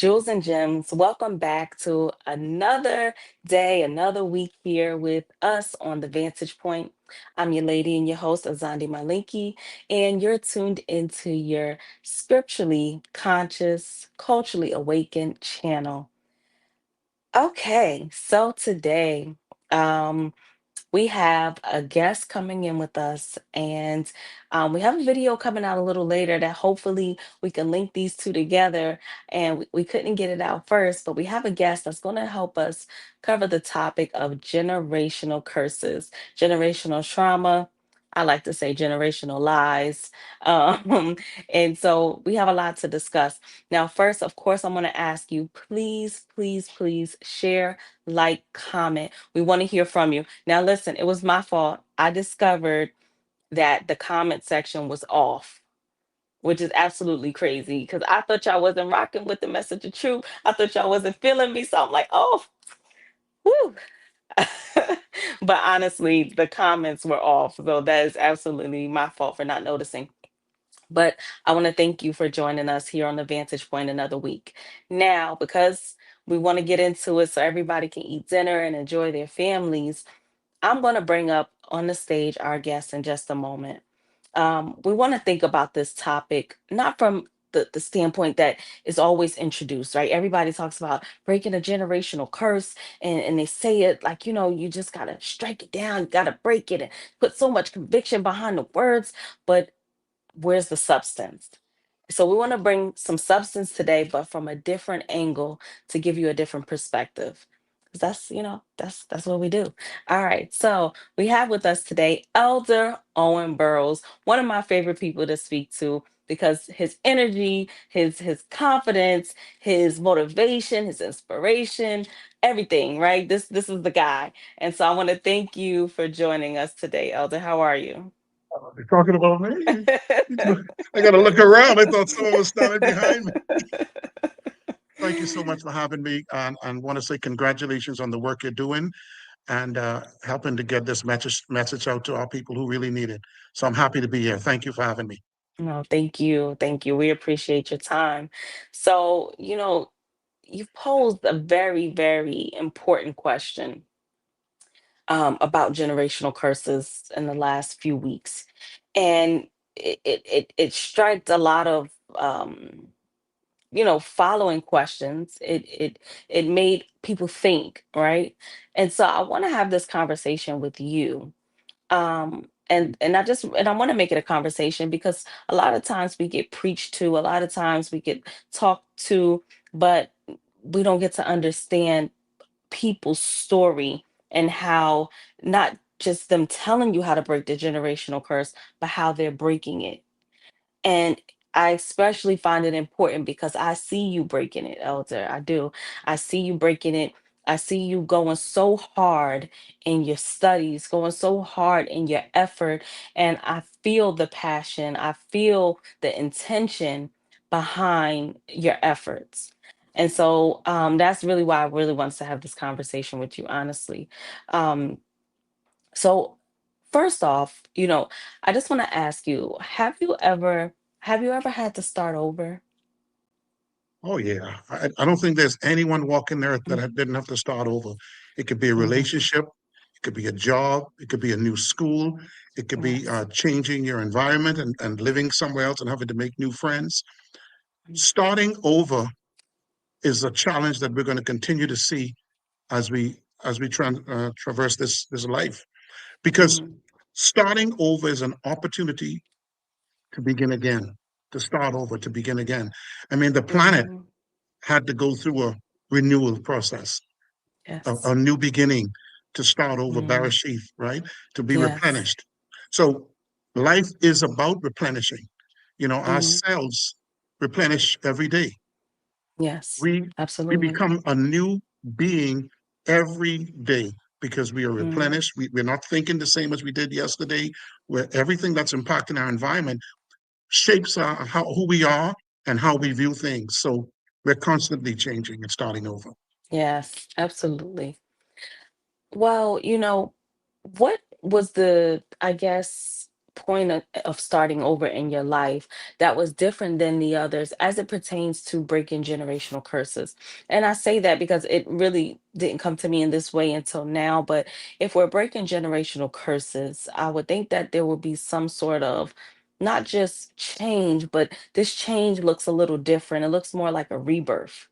Jules and Gems. Welcome back to another day, another week here with us on the Vantage Point. I'm your lady and your host, Azandi Malinki, and you're tuned into your scripturally conscious, culturally awakened channel. Okay, so today, um, we have a guest coming in with us, and we have a video coming out a little later that hopefully we can link these two together. And we couldn't get it out first, but we have a guest that's going to help us cover the topic of generational curses, generational trauma. I like to say generational lies. Um, and so we have a lot to discuss. Now, first, of course, I'm going to ask you, please, please, please share, like, comment. We want to hear from you. Now, listen, it was my fault. I discovered that the comment section was off, which is absolutely crazy because I thought y'all wasn't rocking with the message of truth. I thought y'all wasn't feeling me. So I'm like, oh, whoo. But honestly, the comments were off. So that is absolutely my fault for not noticing. But I want to thank you for joining us here on the Vantage Point another week. Now, because we want to get into it so everybody can eat dinner and enjoy their families, I'm going to bring up on the stage our guest in just a moment. We want to think about this topic, not from the standpoint that is always introduced, right? Everybody talks about breaking a generational curse, and they say it like, you just got to strike it down, you got to break it and put so much conviction behind the words. But where's the substance? So we want to bring some substance today, but from a different angle to give you a different perspective. 'Cause that's what we do. All right. So we have with us today Elder Owen Burrows, one of my favorite people to speak to because his energy, his confidence, his motivation, his inspiration, everything, right? This is the guy. And so I want to thank you for joining us today, Elder. How are you? You're talking about me. I got to look around. I thought someone was standing behind me. Thank you so much for having me, and want to say congratulations on the work you're doing and helping to get this message out to our people who really need it. So I'm happy to be here. Thank you for having me. No, thank you. Thank you. We appreciate your time. So, you've posed a very, very important question about generational curses in the last few weeks. And it striked a lot of following questions. It made people think, right? And so I want to have this conversation with you, and I want to make it a conversation because a lot of times we get preached to, a lot of times we get talked to, but we don't get to understand people's story and how, not just them telling you how to break the generational curse, but how they're breaking it. And I especially find it important because I see you breaking it, Elder. I do. I see you breaking it. I see you going so hard in your studies, going so hard in your effort. And I feel the passion, I feel the intention behind your efforts. And so that's really why I really wants to have this conversation with you, honestly. Um, so first off, I just want to ask you, have you ever had to start over? Oh yeah, I don't think there's anyone walking there that Mhm. didn't have to start over. It could be a Mhm. relationship, it could be a job, it could be a new school, it could be Yes. changing your environment and living somewhere else and having to make new friends. Mm. Starting over is a challenge that we're going to continue to see as we traverse this life, because Mhm. starting over is an opportunity to begin again, to start over, to begin again. I mean, the planet Mhm. had to go through a renewal process, a Yes. new beginning, to start over, Mhm. Bereshith, right? To be Yes. replenished. So life is about replenishing. Mhm. Ourselves replenish every day. Yes. we we Absolutely. become a new being every day because we are Mhm. replenished. We're not thinking the same as we did yesterday, where everything that's impacting our environment shapes who we are and how we view things. So we're constantly changing and starting over. Yes, absolutely. Well, what was the, I guess, point of starting over in your life that was different than the others as it pertains to breaking generational curses? And I say that because it really didn't come to me in this way until now. But if we're breaking generational curses, I would think that there would be some sort of not just change, but this change looks a little different. It looks more like a rebirth.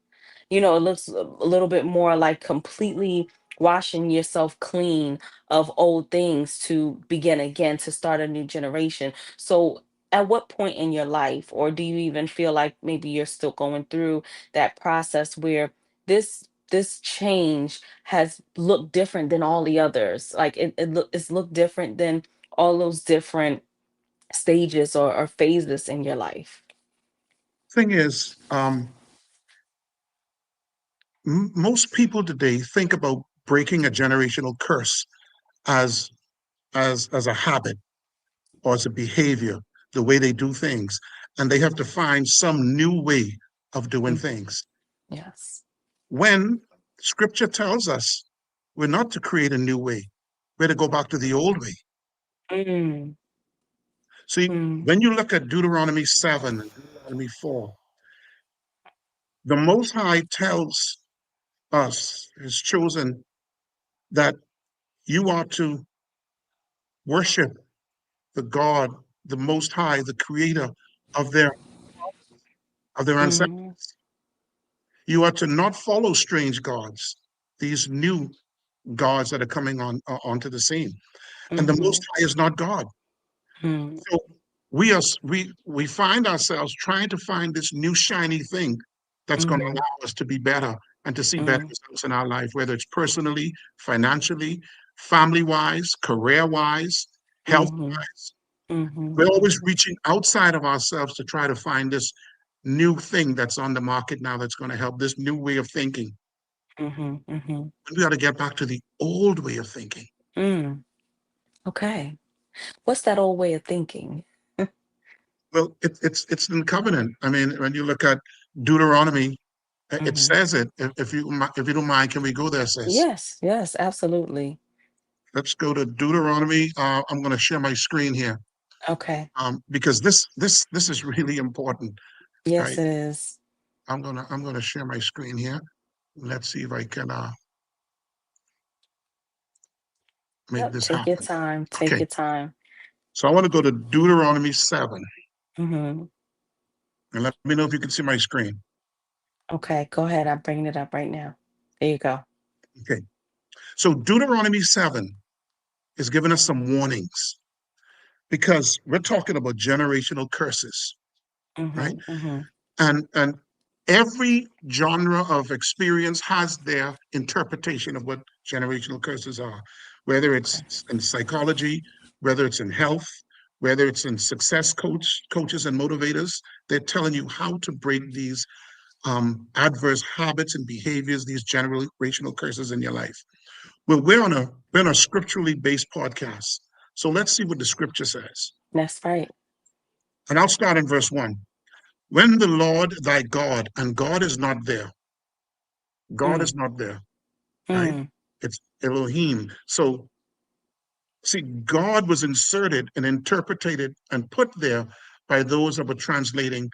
It looks a little bit more like completely washing yourself clean of old things to begin again, to start a new generation. So, at what point in your life, or do you even feel like maybe you're still going through that process where this change has looked different than all the others? Like it's looked different than all those different stages or phases in your life. Thing is, most people today think about breaking a generational curse as as a habit or as a behavior, the way they do things, and they have to find some new way of doing Mm, things. yes. When Scripture tells us we're not to create a new way, we're to go back to the old way. Mm, See, mm, when you look at Deuteronomy 7 and Deuteronomy 4, the Most High tells us, His chosen, that you are to worship the God, the Most High, the Creator of their ancestors. mm, You are to not follow strange gods, these new gods that are coming onto the scene. And the Most mhm, High is not God. mm, So we find ourselves trying to find this new shiny thing that's going to mhm, allow us to be better and to see better mm, results in our life, whether it's personally, financially, family wise, career wise, health mhm, wise. mhm, We're always mhm, reaching outside of ourselves to try to find this new thing that's on the market now that's going to help, this new way of thinking. mhm, mhm, And we got to get back to the old way of thinking. mm. Okay. What's that old way of thinking? Well, it's in covenant. I mean, when you look at Deuteronomy, it Mhm. says it. If you don't mind, can we go there, sis? Yes, yes, absolutely. Let's go to Deuteronomy. I'm going to share my screen here, Okay. because this is really important. Yes, Right? it is. I'm gonna share my screen here. Let's see if I can make Yep. this Take your happen. time. Take Okay, your time. so I want to go to Deuteronomy 7, Mhm. and let me know if you can see my screen. Okay, go ahead. I'm bringing it up right now. There you go. Okay, so Deuteronomy 7 is giving us some warnings because we're talking about generational curses, right? Mhm, mhm. And every genre of experience has their interpretation of what generational curses are, whether it's Okay. in psychology, whether it's in health, whether it's in success coaches and motivators. They're telling you how to break these adverse habits and behaviors, these generational curses in your life. Well, we're on a scripturally based podcast, so let's see what the scripture says. That's right. And I'll start in verse 1. When the Lord thy God, and God is not there, God Mm, is not there, right? mm, It's Elohim. So, see, God was inserted and interpreted and put there by those that were translating,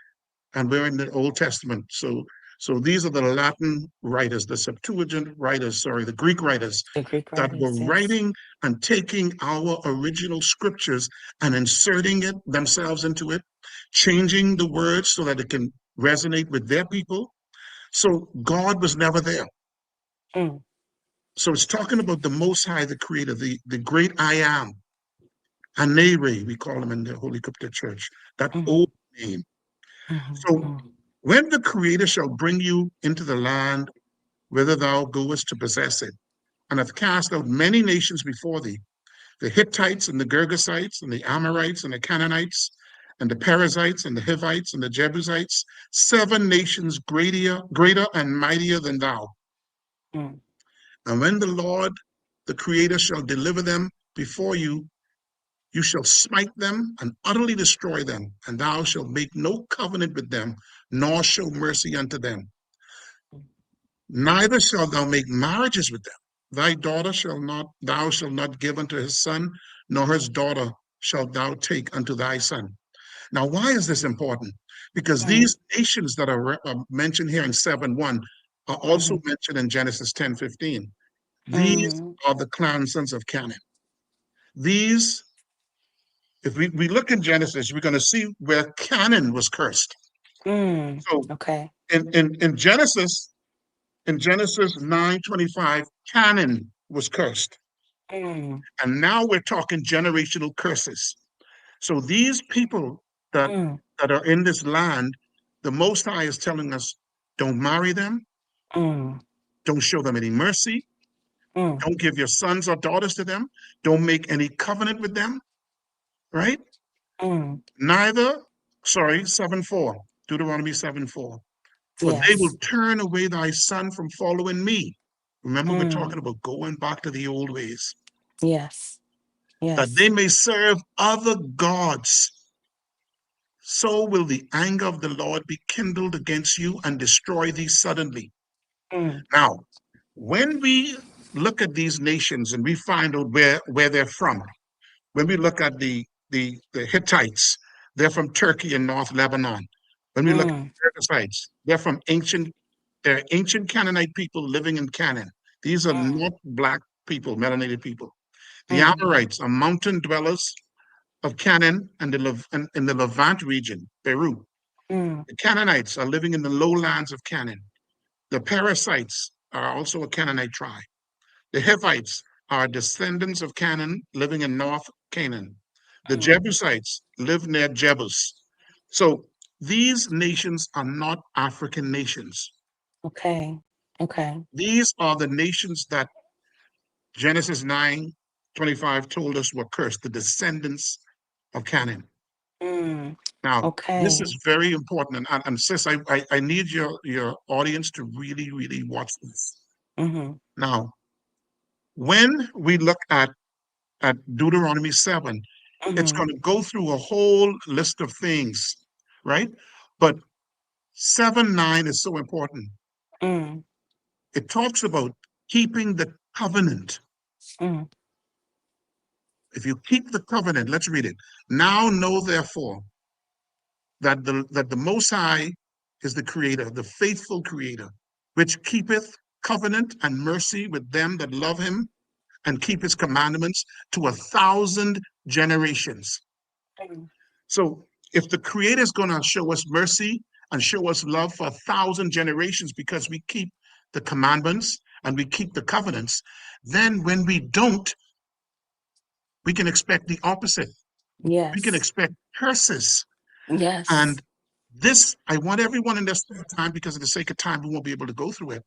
and we're in the Old Testament. So these are the Latin writers, the Septuagint writers, sorry, the Greek writers the Greek that were writers, yes. writing and taking our original scriptures and inserting it themselves into it, changing the words so that it can resonate with their people. So God was never there. Mm, So it's talking about the Most High, the Creator, the great I am, Anere, we call him in the Holy Cryptic Church, that old mhm, name. mhm, So mhm, when the Creator shall bring you into the land whither thou goest to possess it, and hath cast out many nations before thee, the Hittites and the Girgasites and the Amorites and the Canaanites and the Perizzites and the Hivites and the Jebusites, 7 nations greater and mightier than thou. mm, And when the Lord, the Creator, shall deliver them before you, you shall smite them and utterly destroy them, and thou shalt make no covenant with them, nor show mercy unto them. mm, Neither shalt thou make marriages with them. Thou shalt not give unto his son, nor his daughter shalt thou take unto thy son. Now, why is this important? Because Mm, these nations that are mentioned here in 7:1 are also mhm, mentioned in Genesis 10:15. These mm, are the clansons of Canaan. These, if we look in Genesis, we're going to see where Canaan was cursed. So okay. in Genesis 9:25, Canaan was cursed. Mm, And now we're talking generational curses. So these people that mm, that are in this land, the Most High is telling us, don't marry them, mm, don't show them any mercy, mm, don't give your sons or daughters to them, don't make any covenant with them, right? mm. Neither, sorry, 7:4, Deuteronomy 7:4. For they will Yes. turn away thy son from following me. Remember, we're Mm, talking about going back to the old ways, yes. that Yes. they may serve other gods. So will the anger of the Lord be kindled against you and destroy thee suddenly. Mm, Now, when we look at these nations and we find out where they're from, when we look at the Hittites, they're from Turkey and North Lebanon. When we look at mm, the Jebusites, they're ancient Canaanite people living in Canaan. These are mm, not black people, melanated people. The mm, Amorites are mountain dwellers of Canaan and in the Levant region, Beirut. mm, The Canaanites are living in the lowlands of Canaan. The Perizzites are also a Canaanite tribe. The Hivites are descendants of Canaan living in North Canaan. The mm. Jebusites live near Jebus. So these nations are not African nations. Okay. Okay. These are the nations that Genesis 9:25 told us were cursed, the descendants of Canaan. Mm, Now, this okay. is very important. And sis, I need your audience to really, really watch this. Mm-hmm. Now, when we look at Deuteronomy 7, it's Mm-hmm. going to go through a whole list of things, right? But 7:9 is so important. Mm, It talks about keeping the covenant. mm, If you keep the covenant, let's read it. Now know therefore that the Most High is the creator, the faithful creator, which keepeth covenant and mercy with them that love him and keep his commandments to 1,000 generations. mm. So if the creator is going to show us mercy and show us love for 1,000 generations because we keep the commandments and we keep the covenants, then when we don't, we can expect the opposite. We can Yes. expect curses. Yes. And this, I want everyone in this time, because of the sake of time, we won't be able to go through it.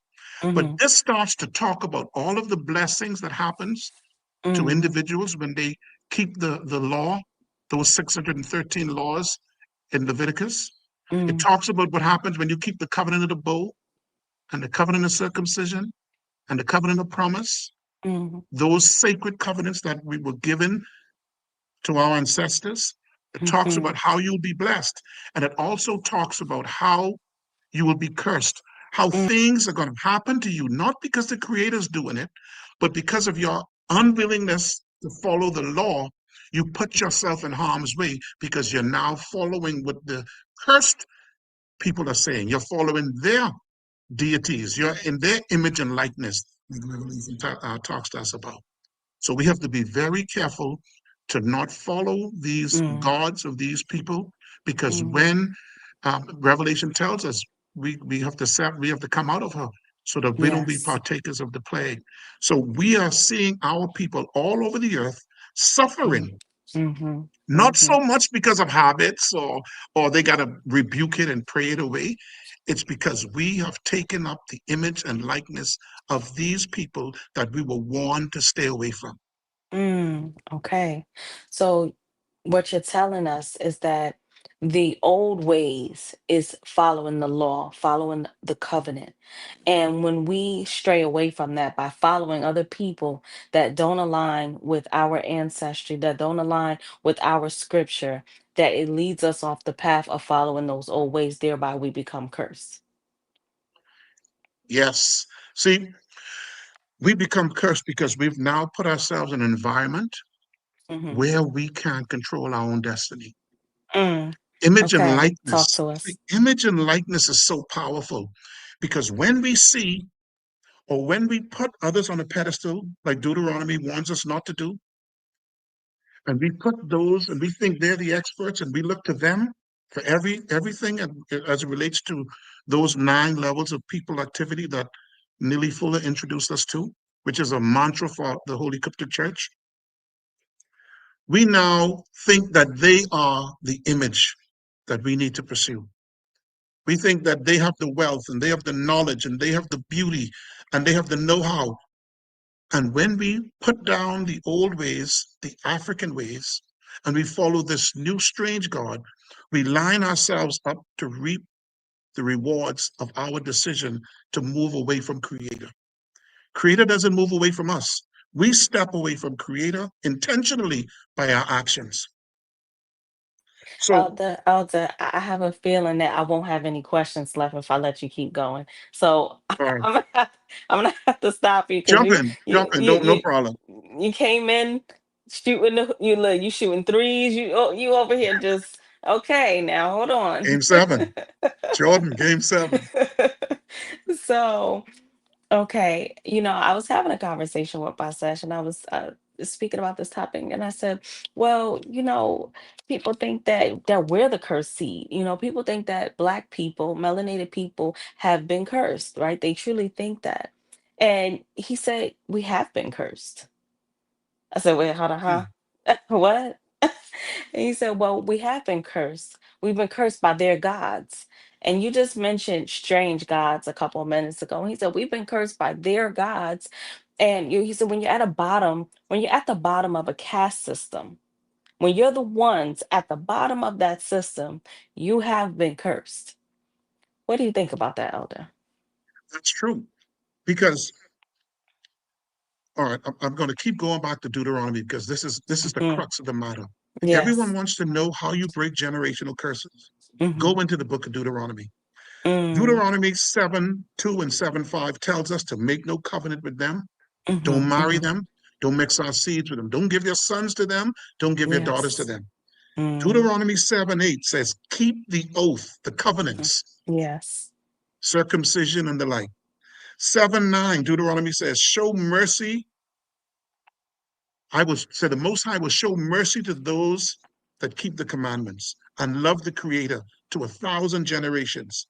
But Mm-hmm. this starts to talk about all of the blessings that happens to Mm, individuals when they keep the law, those 613 laws in Leviticus. It mm, talks about what happens when you keep the covenant of the bow and the covenant of circumcision and the covenant of promise, mm, those sacred covenants that we were given to our ancestors. It talks mm-hmm. about how you'll be blessed. And it also talks about how you will be cursed, how Mm, things are going to happen to you, not because the Creator's doing it, but because of your unwillingness to follow the law. You put yourself in harm's way because you're now following what the cursed people are saying. You're following their deities. You're in their image and likeness. Revelation talks to us about. So we have to be very careful to not follow these mm, gods of these people, because mm. when Revelation tells us we have to come out of her so that we don't be Yes. partakers of the plague. So we are seeing our people all over the earth Mm, suffering, mm-hmm. not Mm-hmm. so much because of habits or they got to rebuke it and pray it away. It's because we have taken up the image and likeness of these people that we were warned to stay away from. Okay. So what you're telling us is that the old ways is following the law, following the covenant. And when we stray away from that by following other people that don't align with our ancestry, that don't align with our scripture, that it leads us off the path of following those old ways, thereby we become cursed. Yes. See, we become cursed because we've now put ourselves in an environment Mm-hmm. where we can't control our own destiny. Mm. Image and Okay. Talk likeness. to See, us. image and likeness is so powerful because when we see or when we put others on a pedestal, like Deuteronomy warns us not to do, and we put those and we think they're the experts and we look to them for everything as it relates to those 9 levels of people activity that Neely Fuller introduced us to, which is a mantra for the Holy Cryptic Church. We now think that they are the image that we need to pursue. We think that they have the wealth and they have the knowledge and they have the beauty and they have the know-how. And when we put down the old ways, the African ways, and we follow this new strange God, we line ourselves up to reap the rewards of our decision to move away from Creator. Creator doesn't move away from us. We step away from Creator intentionally by our actions. So, Elder, I have a feeling that I won't have any questions left if I let you keep going. So uh, I'm gonna have to stop you because jump in, no problem. you came in shooting you look you shooting threes. You over here just okay. Now hold on. Game 7, Jordan, Game 7. So. Okay, I was having a conversation with my session. I was speaking about this topic, and I said, "Well, people think that we're the cursed seed. People think that Black people, melanated people, have been cursed, right? They truly think that." And he said, "We have been cursed." I said, "Wait, hold on, huh? Hmm. What?" And he said, "Well, we have been cursed. We've been cursed by their gods." And you just mentioned strange gods a couple of minutes ago. And he said, "We've been cursed by their gods." And he said, when you're at the bottom of a caste system, when you're the ones at the bottom of that system, you have been cursed. What do you think about that, Elder? That's true. Because, all right, I'm going to keep going back to Deuteronomy because this is the Hmm. crux of the matter. Everyone Yes. wants to know how you break generational curses. Hmm. Go into the book of Deuteronomy. Mm, Deuteronomy 7:2 and 7:5 tells us to make no covenant with them. hmm. Don't marry Hmm. them. Don't mix our seeds with them. Don't give your sons to them. Don't give your daughters to Yes. them. Mm, Deuteronomy 7:8 says, keep the oath, the mm, covenants, yes. circumcision and the like. 7:9, Deuteronomy says, show mercy. I will say the Most High will show mercy to those that keep the commandments and love the Creator to 1,000 generations.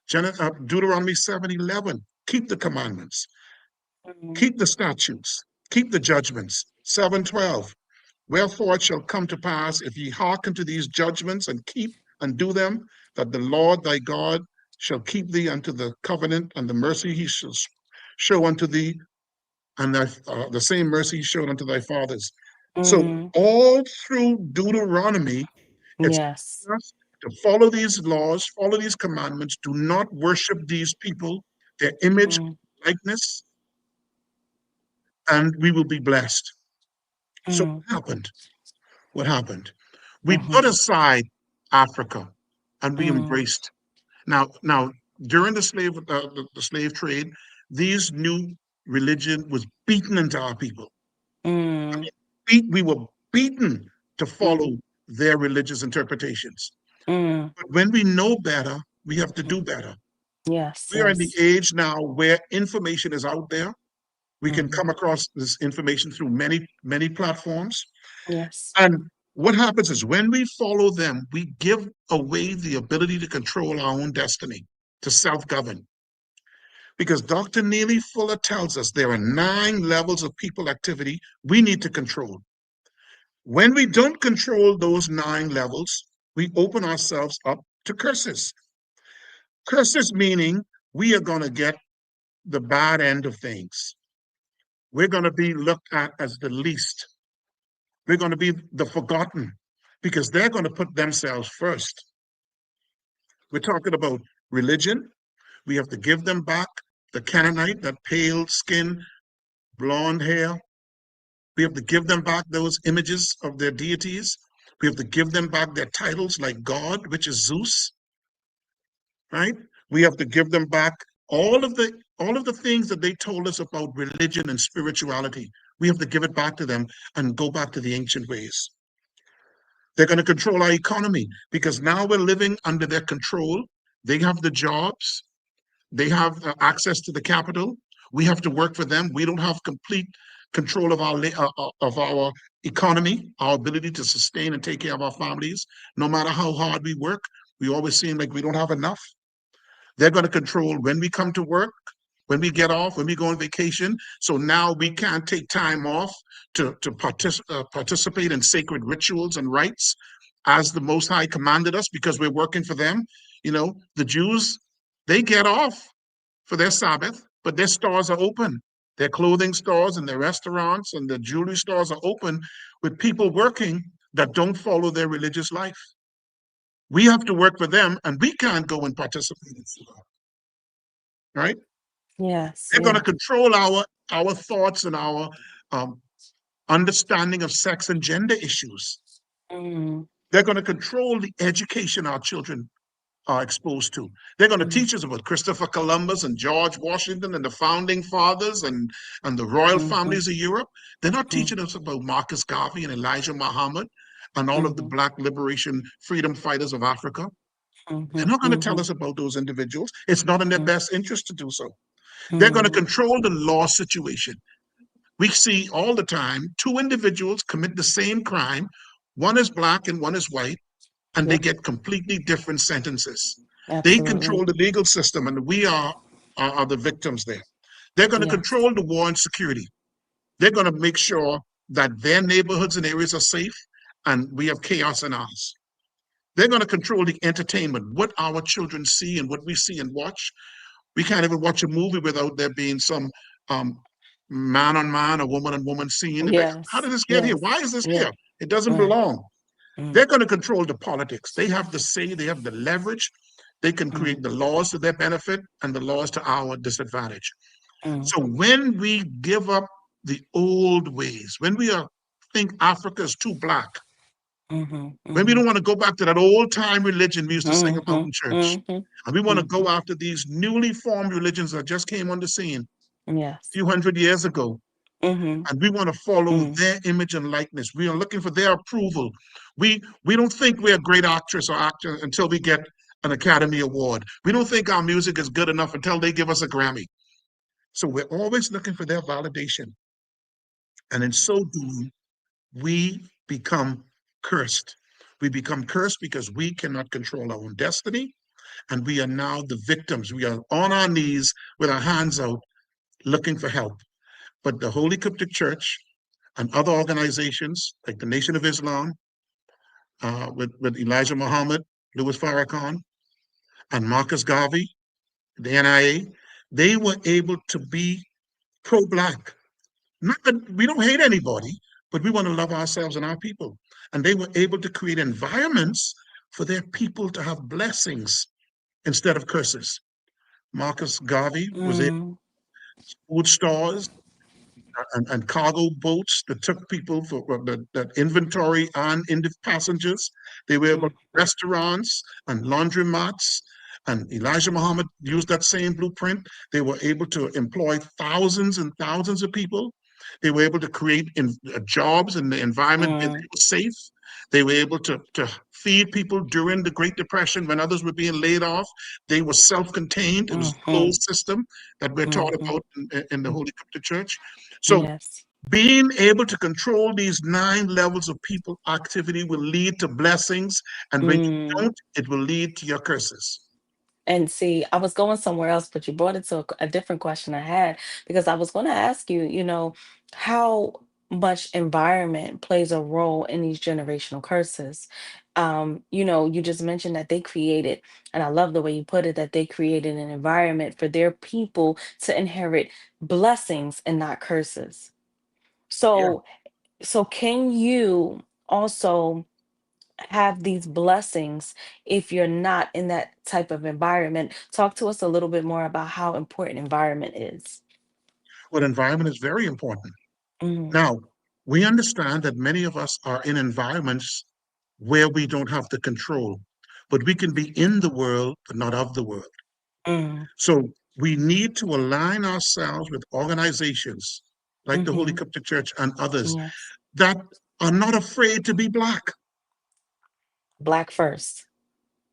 Deuteronomy 7:11, keep the commandments, Mm, keep the statutes, keep the judgments. 7:12, wherefore it shall come to pass, if ye hearken to these judgments and keep and do them, that the Lord thy God shall keep thee unto the covenant and the mercy he shall show unto thee, and the same mercy he showed unto thy fathers. So mm, all through Deuteronomy, it's yes. us to follow these laws, follow these commandments, do not worship these people, their image, Mm, likeness, and we will be blessed. So mm, what happened? What happened? We mhm, put aside Africa and we mm, embraced. Now, during the slave trade, these new religion was beaten into our people. mm, We were beaten to mm, follow their religious interpretations. mm, But when we know better, we have to mm. do better. Yes, We are in the yes. age now where information is out there. We can Hmm. come across this information through many, many platforms. Yes. And what happens is when we follow them, we give away the ability to control our own destiny, to self govern. Because Dr. Neely Fuller tells us there are 9 levels of people activity we need to control. When we don't control those 9 levels, we open ourselves up to curses. Curses meaning we are going to get the bad end of things. We're going to be looked at as the least. We're going to be the forgotten because they're going to put themselves first. We're talking about religion. We have to give them back the Canaanite, that pale skin, blonde hair. We have to give them back those images of their deities. We have to give them back their titles like God, which is Zeus, right? We have to give them back all of the things that they told us about religion and spirituality. We have to give it back to them and go back to the ancient ways. They're going to control our economy because now we're living under their control. They have the jobs, they have access to the capital. We have to work for them. We don't have complete control of our economy, our ability to sustain and take care of our families. No matter how hard we work, we always seem like we don't have enough. They're going to control when we come to work, when we get off, when we go on vacation. So now we can't take time off to participate in sacred rituals and rites as the Most High commanded us because we're working for them. You know, the Jews, they get off for their Sabbath, but their stores are open. Their clothing stores and their restaurants and the jewelry stores are open with people working that don't follow their religious life. We have to work for them and we can't go and participate in it, right? Yes. They're going to Yeah. control our thoughts and our um, understanding of sex and gender issues. Mm, They're going to control the education our children are exposed to. They're going to mm, teach us about Christopher Columbus and George Washington and the founding fathers and the royal mhm, families of Europe. They're not mm, teaching us about Marcus Garvey and Elijah Muhammad and all of the mhm, Black liberation freedom fighters of Africa. They're mhm, not going to tell mhm, us about those individuals. It's not in their mm, best interest to do so. They're going to mm. control the law situation. We see all the time two individuals commit the same crime. One is black and one is white, and they Yep. get completely different sentences. They Absolutely. control the legal system, and we are the victims there. They're going to Yes. control the war and security. They're going to make sure that their neighborhoods and areas are safe, and we have chaos in ours. They're going to control the entertainment, what our children see and what we see and watch. We can't even watch a movie without there being some um, man on man or woman on woman scene. Like, how Yes. did this get here? Yes. Why is this Yeah. here? It doesn't Mm, belong. mm, They're going to control the politics. They have the say, they have the leverage. They can mm, create the laws to their benefit and the laws to our disadvantage. mm, So when we give up the old ways, when we think Africa is too black, mhm, when we mhm, don't want to go back to that old time religion we used to sing about mhm, in church, mhm, and we want to go mhm. after these newly formed religions that just came on the scene a Yes. few hundred years ago, Mhm, and we want to follow mm. their image and likeness. We are looking for their approval. We don't think we're a great actress or actor until we get an Academy Award. We don't think our music is good enough until they give us a Grammy. So we're always looking for their validation. And in so doing, we become cursed. We become cursed because we cannot control our own destiny. And we are now the victims. We are on our knees with our hands out looking for help. But the Holy Coptic Church and other organizations like the Nation of Islam, with Elijah Muhammad, Louis Farrakhan, and Marcus Garvey, the NIA, they were able to be pro-Black. Not that we don't hate anybody, but we want to love ourselves and our people. And they were able to create environments for their people to have blessings instead of curses. Marcus Garvey was in Mm, food stores and cargo boats that took people for that inventory and in the passengers. They were able mm, to restaurants and laundromats. And Elijah Muhammad used that same blueprint. They were able to employ thousands and thousands of people. They were able to create jobs in the environment where mm, they were safe. They were able to feed people during the Great Depression when others were being laid off. They were self-contained. It was a mhm, closed system that we're taught mhm, about in the mm. Holy Coptic Church. So Yes. being able to control these 9 levels of people activity will lead to blessings. And when you Mm. don't, it will lead to your curses. And see, I was going somewhere else, but you brought it to a different question I had because I was going to ask you, how much environment plays a role in these generational curses. You just mentioned that they created, and I love the way you put it, that they created an environment for their people to inherit blessings and not curses. Yeah. So, so can you also have these blessings if you're not in that type of environment? Talk to us a little bit more about how important environment is. Well, environment is very important. Mm, Now, we understand that many of us are in environments where we don't have the control, but we can be in the world, but not of the world. mm, So we need to align ourselves with organizations like the Holy Mm-hmm. Coptic Church and others, Yes. that are not afraid to be Black. Black first.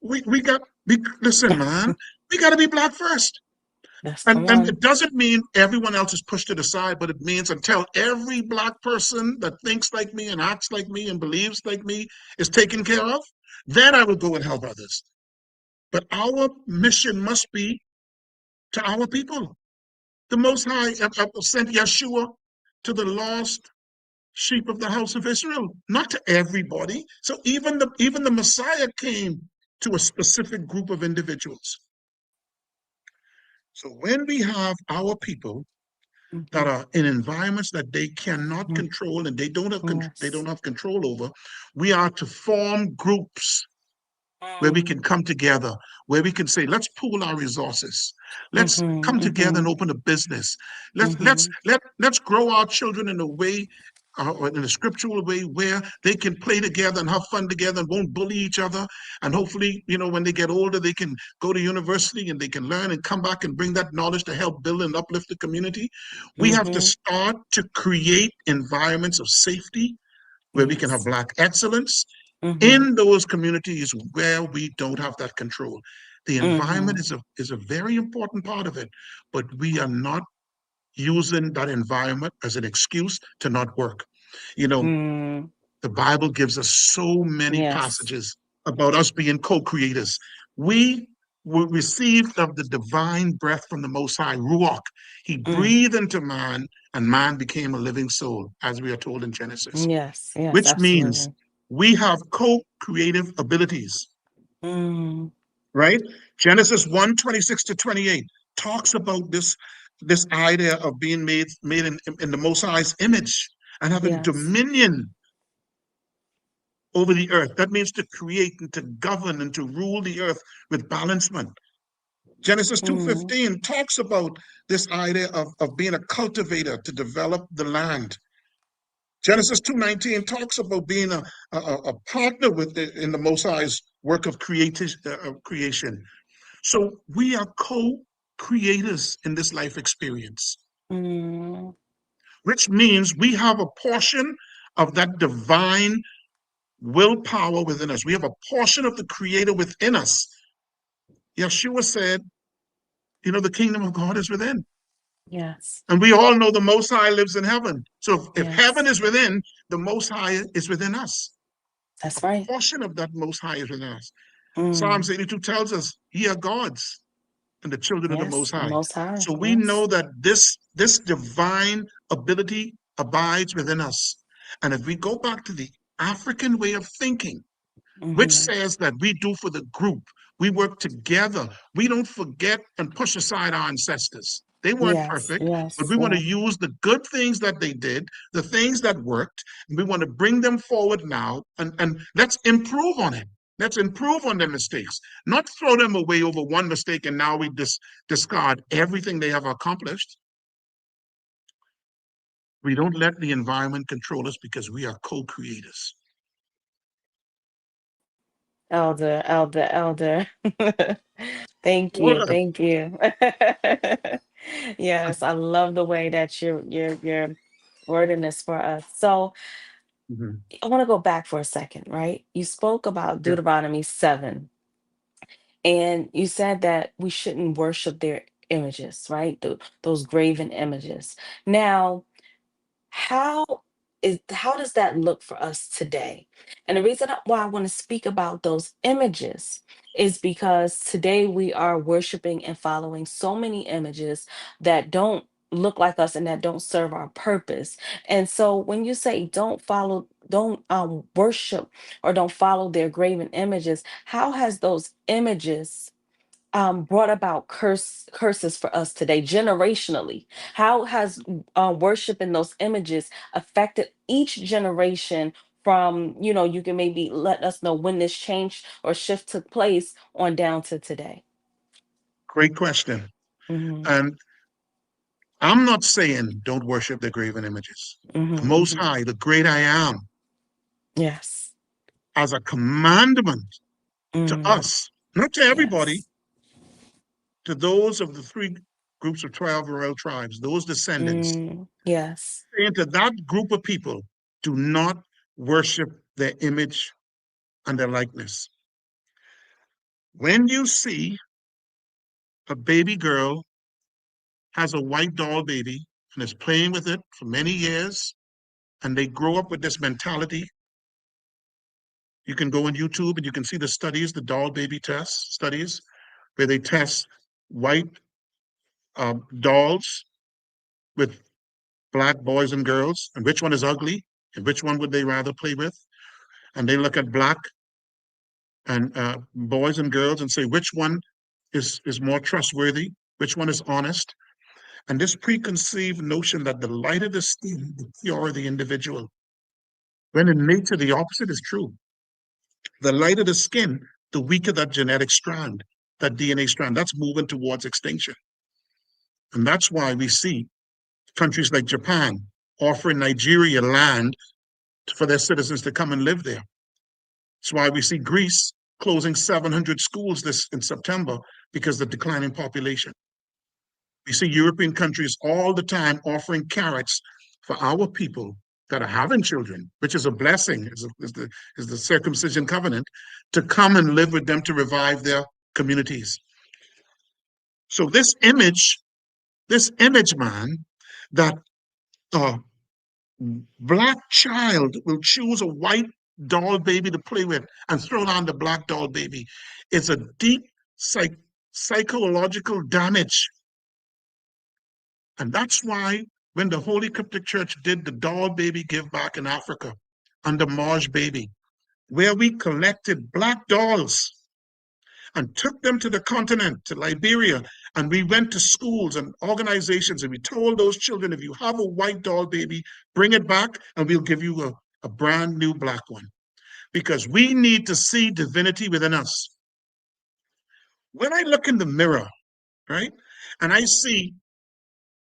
Listen, man, we got to be Black first. That's the And one. it doesn't mean everyone else is pushed to the side, but it means until every Black person that thinks like me and acts like me and believes like me is taken care of, then I will go and help others. But our mission must be to our people. The Most High sent Yeshua to the lost sheep of the house of Israel, not to everybody. So even the Messiah came to a specific group of individuals. So when we have our people that Mm-hmm. are in environments that they cannot control and they Yes. don't have control over, we are to form groups where we Mm. can come together, where we can say, let's pool our resources. Let's Mm-hmm. come together and Mm-hmm. open a business. Mm-hmm. Let's grow our children in a way, or in a scriptural way, where they can play together and have fun together and won't bully each other. And hopefully, when they get older, they can go to university and they can learn and come back and bring that knowledge to help build and uplift the community. We have to Mm-hmm. start to create environments of safety where we can have Yes. Black excellence Mm-hmm. in those communities where we don't have that control. The environment Mm-hmm. is a very important part of it, but we are not using that environment as an excuse to not work. You know, Mm. the Bible gives us so many Yes. passages about us being co-creators. We were received of the divine breath from the Most High, Ruach. He Mm. breathed into man, and man became a living soul, as we are told in Genesis, Yes. Yes. which means Absolutely. we have co-creative abilities, Mm. right? Genesis 1:26 to 28 talks about this idea of being made in the Most High's image and having Yes. dominion over the earth. That means to create and to govern and to rule the earth with balancement. Genesis Mm. 2:15 talks about this idea of being a cultivator to develop the land. Genesis 2:19 talks about being a partner in the Most High's work of creation. So we are co-creators in this life experience, Mm. which means we have a portion of that divine willpower within us. We have a portion of the Creator within us. Yeshua said, the kingdom of God is within. Yes. And we all know the Most High lives in heaven. So if heaven Yes. is within, the Most High is within us. That's A right. portion of that Most High is within us. Mm. Psalms 82 tells us, ye are gods and the children of the Yes. Most The High. Most High. So we Yes. know that this divine ability abides within us. And if we go back to the African way of thinking, which Mm-hmm. says that we do for the group. We work together. We don't forget and push aside our ancestors. They weren't Yes. perfect, but Yes. we want to Yes. use the good things that they did, the things that worked, and we want to bring them forward now and let's improve on it. Let's improve on their mistakes, not throw them away over one mistake and now we discard everything they have accomplished. We don't let the environment control us because we are co-creators. Elder, elder, elder. Thank you, What? thank you. Yes, I love the way that you're wording this for us. So Mhm. I want to go back for a second, right? You spoke about Yeah, Deuteronomy 7, and you said that we shouldn't worship their images, right? Those graven images. Now, how how does that look for us today? And the reason why I want to speak about those images is because today we are worshiping and following so many images that don't look like us and that don't serve our purpose. And so when you say don't worship or don't follow their graven images, how has those images brought about curses for us today generationally? How has worshiping those images affected each generation? From, you can maybe let us know when this change or shift took place on down to today. great question. Hmm. And I'm not saying don't worship the graven images. The Hmm. Most Hmm. High, the great I am, Yes. as a commandment to Mm. us, not to everybody, Yes. to those of the three. groups of 12 royal tribes, those descendants, Yes. saying to that group of people, do not worship their image and their likeness. When you see a baby girl has a white doll baby and is playing with it for many years, and they grow up with this mentality, you can go on YouTube and you can see the studies, the doll baby test studies, where they test white dolls with black boys and girls, and which one is ugly, and which one would they rather play with. And they look at black and boys and girls and say which one is more trustworthy, which one is honest. And this preconceived notion that the lighter the skin, the purer the individual. When in nature, the opposite is true. The lighter the skin, the weaker that genetic strand, that DNA strand, that's moving towards extinction. And that's why we see countries like Japan offering Nigeria land for their citizens to come and live there. That's why we see Greece closing 700 schools this in September because of the declining population. We see European countries all the time offering carrots for our people that are having children, which is a blessing, is the circumcision covenant, to come and live with them to revive their communities. So this image, man, that a black child will choose a white doll baby to play with and throw down the black doll baby is a deep psychological damage. And that's why when the Holy Cryptic Church did the doll baby give back in Africa under Marsh Baby, where we collected black dolls and took them to the continent, to Liberia, and we went to schools and organizations and we told those children, if you have a white doll baby, bring it back and we'll give you a brand new black one. Because we need to see divinity within us. When I look in the mirror, right, and I see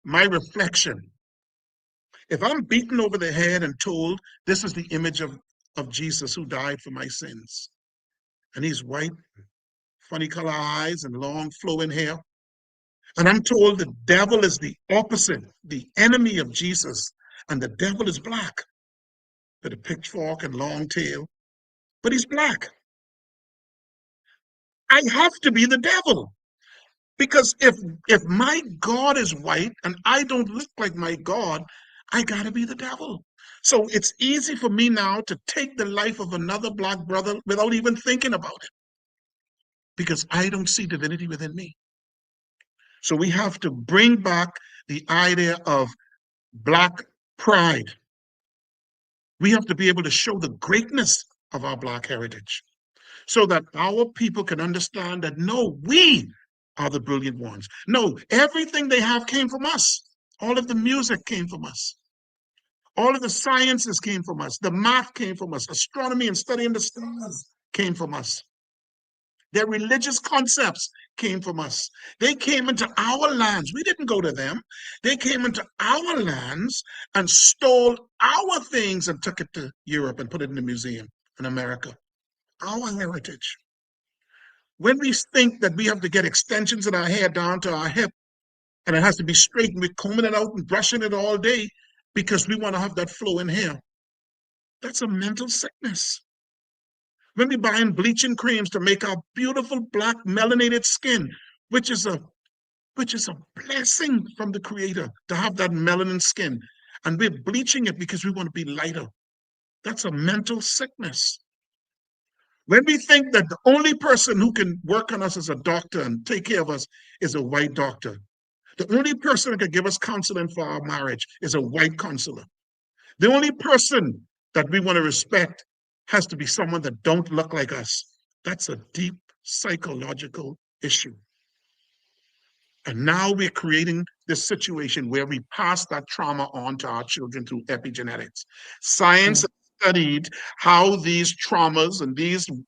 my reflection, if I'm beaten over the head and told this is the image of Jesus who died for my sins, and he's white, funny color eyes, and long flowing hair, and I'm told the devil is the opposite, the enemy of Jesus, and the devil is black, with a pitchfork and long tail, but he's black. I have to be the devil. Because if my God is white and I don't look like my God, I gotta be the devil. So it's easy for me now to take the life of another black brother without even thinking about it, because I don't see divinity within me. So we have to bring back the idea of black pride. We have to be able to show the greatness of our black heritage so that our people can understand that no, we are the brilliant ones. No, everything they have came from us. All of the music came from us. All of the sciences came from us. The math came from us. Astronomy and studying the stars came from us. Their religious concepts came from us. They came into our lands. We didn't go to them. They came into our lands and stole our things and took it to Europe and put it in the museum in America. Our heritage. When we think that we have to get extensions in our hair down to our hip and it has to be straight and we're combing it out and brushing it all day because we want to have that flowing hair, that's a mental sickness. When we're buying bleaching creams to make our beautiful black melanated skin, which is a blessing from the creator to have that melanin skin, and we're bleaching it because we want to be lighter, that's a mental sickness. When we think that the only person who can work on us as a doctor and take care of us is a white doctor, the only person that can give us counseling for our marriage is a white counselor. The only person that we want to respect has to be someone that don't look like us. That's a deep psychological issue. And now we're creating this situation where we pass that trauma on to our children through epigenetics. Science Mm. studied how these traumas and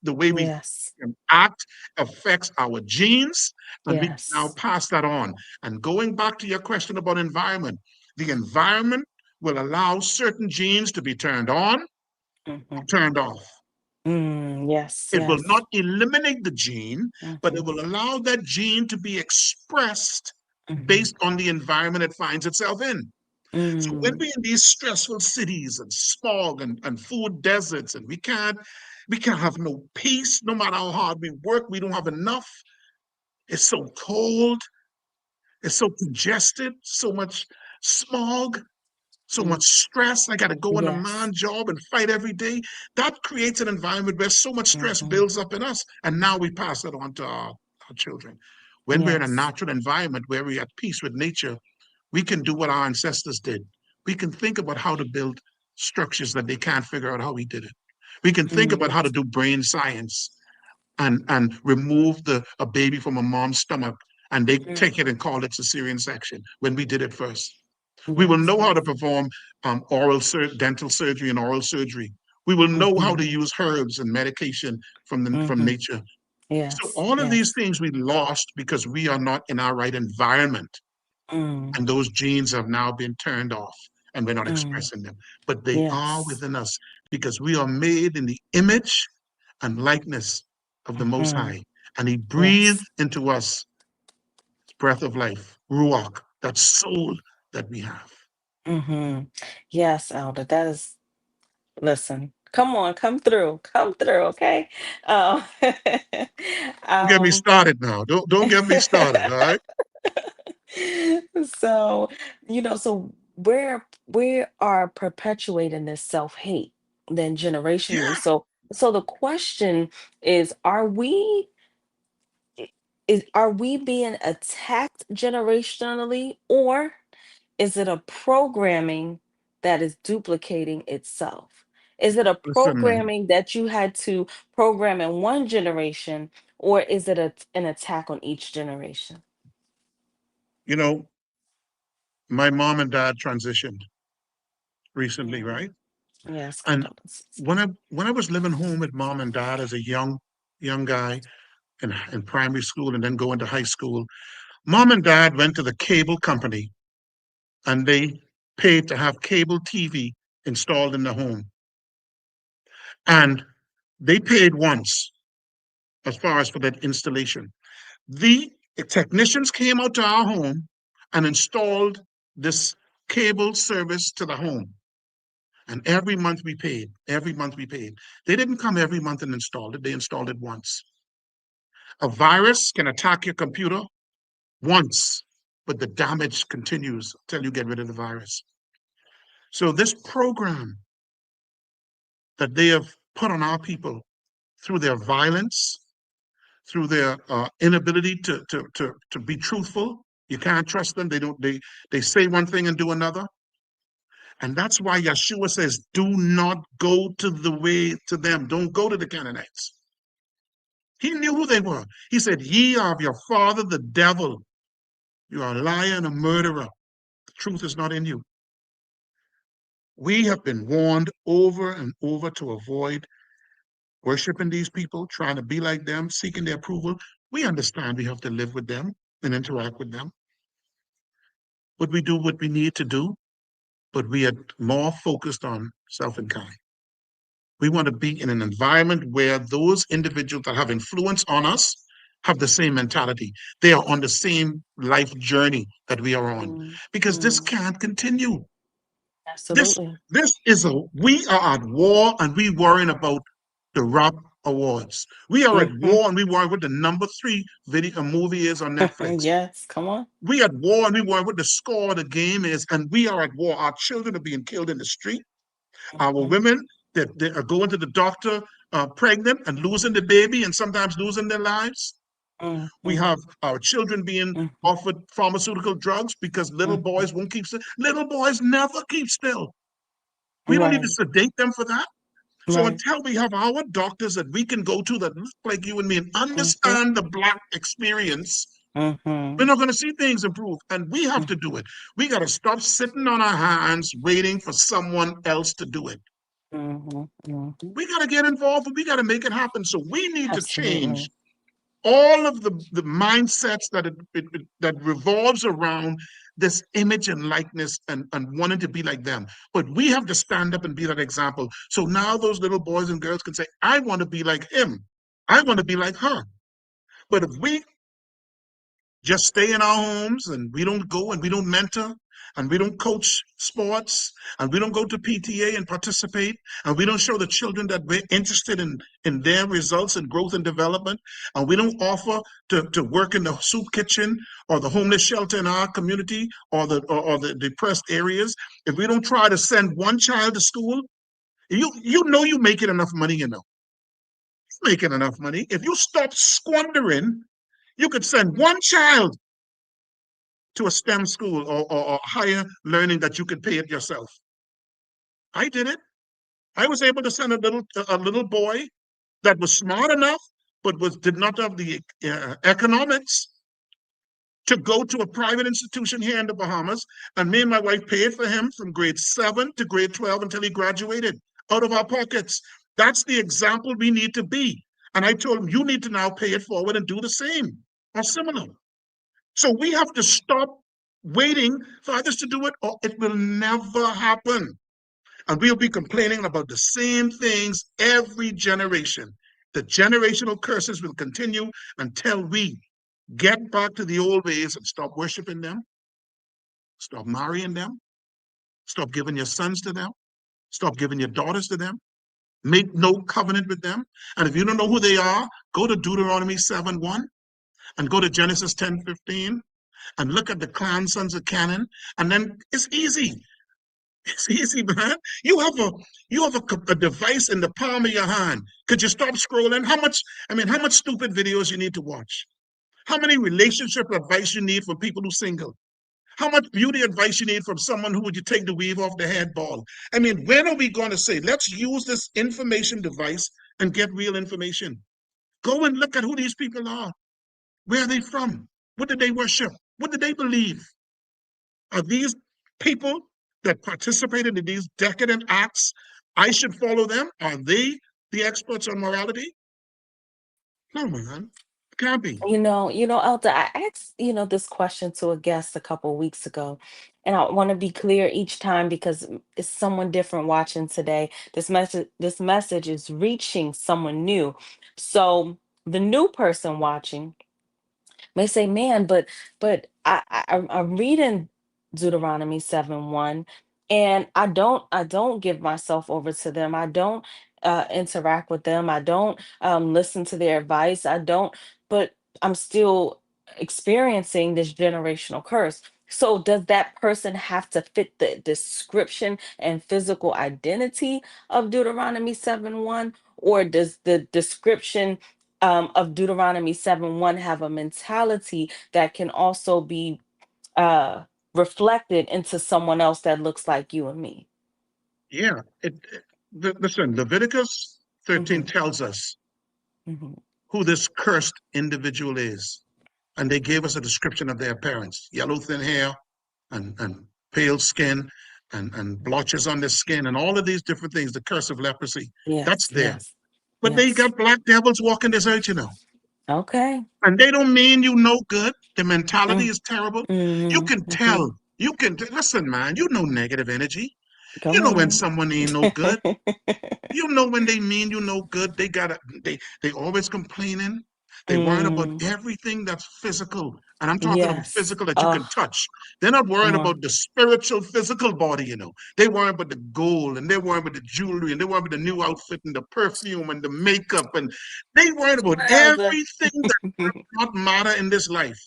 the way we Yes. act affects our genes, and we now Yes. pass that on. And going back to your question about environment, the environment will allow certain genes to be turned on or Hmm. turned off. Yes. It will Yes. not eliminate the gene, but it Hmm. will allow that gene to be expressed Mhm. based on the environment it finds itself in. So when Mm. we're in these stressful cities and smog and food deserts, and we can't have no peace no matter how hard we work, we don't have enough. It's so cold, it's so congested, so much smog, so much Mm. stress. I got to go in a Yes. man job and fight every day. That creates an environment where so much stress Mhm. builds up in us. And now we pass it on to our children. When we're in a Yes. natural environment where we're at peace with nature, we can do what our ancestors did. We can think about how to build structures that they can't figure out how we did it. We can think about Mm. how to do brain science and remove a baby from a mom's stomach and they take Mm. it and call it cesarean section when we did it first. We will Yes. know how to Yes. perform dental surgery and oral surgery. We will know how Mhm. to use herbs and medication from Mhm. nature. So Yes. all of these Yes. things we lost because we are not in our right environment, Mm. and those genes have now been turned off, and we're not Mm. expressing them. But they are Yes. within us because we are made in the image and likeness of the Most Mhm. High, and He breathed Yes. into us breath of life, ruach, that soul that we have. Mhm. Yes, Elder. That is, listen. Come on, come through, okay? Um, Don't get me um, started now. Don't get me started. All right. so, so we are perpetuating this self-hate then generationally. Yeah. So the question is, are we being attacked generationally, or is it a programming that is duplicating itself? Is it a Listen, man. programming that you had to program in one generation, or is it an attack on each generation? You know, my mom and dad transitioned recently, Mm. right? Yes, And condolences. when I was living home with mom and dad as a young guy in primary school and then going to high school, mom and dad went to the cable company and they paid to have cable TV installed in the home. And they paid once as far as for that installation. The technicians came out to our home and installed this cable service to the home. And every month we paid. Every month we paid. They didn't come every month and install it. They installed it once. A virus can attack your computer once, but the damage continues until you get rid of the virus. So this program that they have put on our people through their violence, through their inability to be truthful, you can't trust them. They say one thing and do another. And that's why Yeshua says, do not go to the way to them. Don't go to the Canaanites. He knew who they were. He said, ye are of your father, the devil. You are a liar and a murderer. The truth is not in you. We have been warned over and over to avoid worshiping these people, trying to be like them, seeking their approval. We understand we have to live with them and interact with them. But we do what we need to do, but we are more focused on self and kind. We want to be in an environment where those individuals that have influence on us have the same mentality. They are on the same life journey that we are on. Mm, Because this mm, can't continue. This absolutely. this is a we are at war and we worrying about the rap awards. We are at Hmm. war and we worry what the number 3 video movie is on Netflix. Yes, come on. We at war and we worry what the score of the game is, and we are at war. Our children are being killed in the street. Our Mhm, women that are going to the doctor pregnant and losing the baby and sometimes losing their lives. We mhm, have our children being mhm, offered pharmaceutical drugs because little mhm. boys won't keep still. Little boys never keep still. We don't need to Right, sedate them for that. So right. until we have our doctors that we can go to that look like you and me and Mhm, understand the Black experience, we're mhm, not going to see things improve. And we have to do it. We got to stop sitting on our hands waiting for someone else to do it. mhm, mhm. We got to get involved and we got to make it happen. So we need to change Absolutely. all of the mindsets that revolves around this image and likeness and wanting to be like them. But we have to stand up and be that example. So now those little boys and girls can say, I want to be like him. I want to be like her. But if we just stay in our homes and we don't go and we don't mentor and we don't coach sports and we don't go to PTA and participate and we don't show the children that we're interested in their results and growth and development and we don't offer to work in the soup kitchen or the homeless shelter in our community or the depressed areas, if we don't try to send one child to school, you know you're making enough money, you're making enough money. If you stop squandering, you could send one child to a STEM school or higher learning that you could pay it yourself. I did it. I was able to send a little boy that was smart enough, but did not have the economics to go to a private institution here in the Bahamas. And me and my wife paid for him from grade 7 to grade 12 until he graduated out of our pockets. That's the example we need to be. And I told him, you need to now pay it forward and do the same or similar. So we have to stop waiting for others to do it, or it will never happen. And we'll be complaining about the same things every generation. The generational curses will continue until we get back to the old ways and stop worshiping them, stop marrying them, stop giving your sons to them, stop giving your daughters to them, make no covenant with them. And if you don't know who they are, go to Deuteronomy 7:1 and go to Genesis 10:15 and look at the clan sons of Canaan, and then it's easy. It's easy, man. You have a device in the palm of your hand. Could you stop scrolling? How much stupid videos you need to watch? How many relationship advice you need from people who single? How much beauty advice you need from someone who would you take the weave off the head ball? When are we going to say, let's use this information device and get real information? Go and look at who these people are. Where are they from? What did they worship? What did they believe? Are these people that participated in these decadent acts, I should follow them? Are they the experts on morality? No, man. Can't be. Elder, I asked, this question to a guest a couple weeks ago, and I want to be clear each time because it's someone different watching today. This message is reaching someone new. So the new person watching may say, "Man, but I'm reading Deuteronomy 7:1, and I don't give myself over to them. I don't interact with them. I don't listen to their advice. I don't, but I'm still experiencing this generational curse." So does that person have to fit the description and physical identity of Deuteronomy 7:1, or does the description of Deuteronomy 7:1 have a mentality that can also be uh, reflected into someone else that looks like you and me? Yeah. Listen, Leviticus 13 Hmm. tells us Hmm. who this cursed individual is. And they gave us a description of their appearance: yellow thin hair and pale skin and blotches on the skin and all of these different things, the curse of leprosy. That's Yes, there. yes, But they yes. got black devils walking this earth. Okay. And they don't mean you no good. The mentality Mm, is terrible. You mm, can hmm. tell. Listen, man, you know negative energy. You Come know when on. someone ain't no good. You know when they mean you no good. They always complaining. They worrying about Mm, everything that's physical. And I'm talking about yes. physical that you Oh, can touch. They're not worrying come on. about the spiritual, physical body. They worrying about the gold and they're worrying about the jewelry and they're worrying about the new outfit and the perfume and the makeup and they worrying Come about on, Elder. everything that does not matter in this life.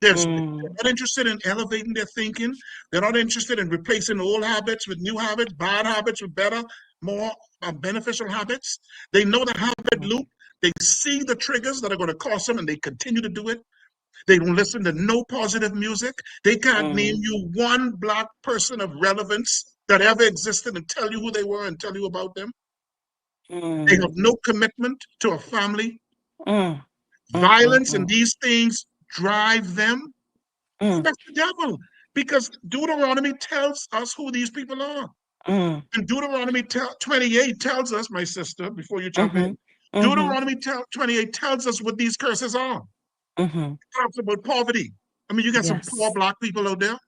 They're Mm, not interested in elevating their thinking. They're not interested in replacing old habits with new habits, bad habits with better, more beneficial habits. They know the habit mm, loop. They see the triggers that are going to cost them and they continue to do it. They don't listen to no positive music. They can't name mm, you one black person of relevance that ever existed and tell you who they were and tell you about them. They have mm, no commitment to a family. mm, Violence and mm, these things drive them. mm, That's the devil. Because Deuteronomy tells us who these people are. mm, And Deuteronomy 28 tells us, my sister, before you jump mm, in, mm, Deuteronomy 28 tells us what these curses are. It mm. talks about poverty. You got some poor Yes. black people out there,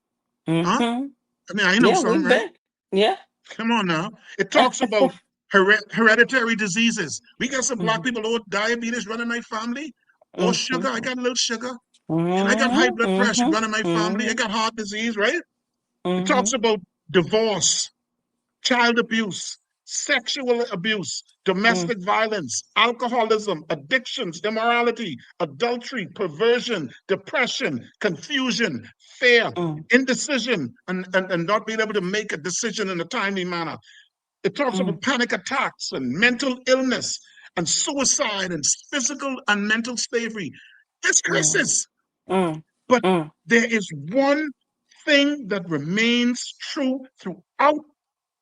huh? Hmm. I know Yeah, some, we've right? been. Yeah. Come on now. It talks about hereditary diseases. We got some black Hmm. people with diabetes running my family or sugar. I Hmm. got a little sugar. And I got high Mhm. blood pressure, Mhm. one of my family, I Mhm. got heart disease, right? It talks Mhm. about divorce, child abuse, sexual abuse, Mm. domestic violence, alcoholism, addictions, immorality, adultery, perversion, depression, confusion, fear, Mm. indecision, and not being able to make a decision in a timely manner. It talks Mm. about panic attacks and mental illness and suicide and physical and mental slavery. It's Mm. crisis. Mm. But Mm. there is one thing that remains true throughout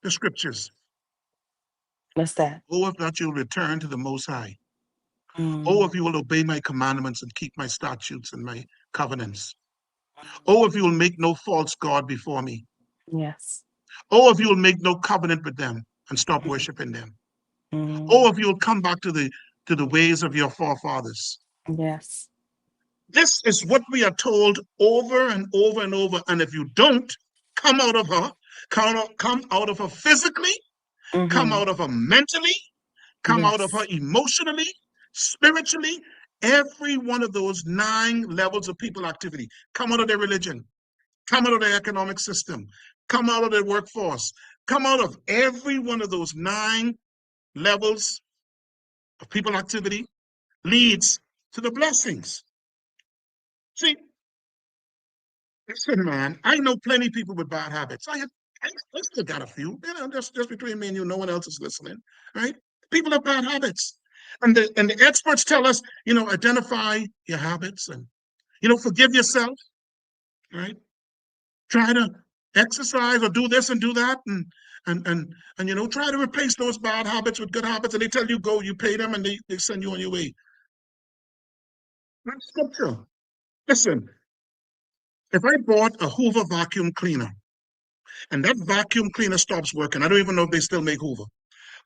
the scriptures. What's that? Oh, if not, you'll return to the Most High. Oh, Mm. if you will obey my commandments and keep my statutes and my covenants. Oh, if you will make no false God before me. Yes. Oh, if you will make no covenant with them and stop Mm. worshiping them. Oh, Mm. if you will come back to the ways of your forefathers. Yes. This is what we are told over and over and over. And if you don't come out of her, come out of her physically, come Mhm. out of her mentally, come out of her Yes. emotionally, spiritually, every one of those 9 levels of people activity, come out of their religion, come out of their economic system, come out of their workforce, come out of every one of those 9 levels of people activity leads to the blessings. See, listen, man, I know plenty of people with bad habits. I still got a few, just between me and you, no one else is listening, right? People have bad habits. And the experts tell us, identify your habits and, forgive yourself, right? Try to exercise or do this and do that and try to replace those bad habits with good habits. And they tell you go, you pay them and they send you on your way. That's scripture. Listen, if I bought a Hoover vacuum cleaner and that vacuum cleaner stops working, I don't even know if they still make Hoover.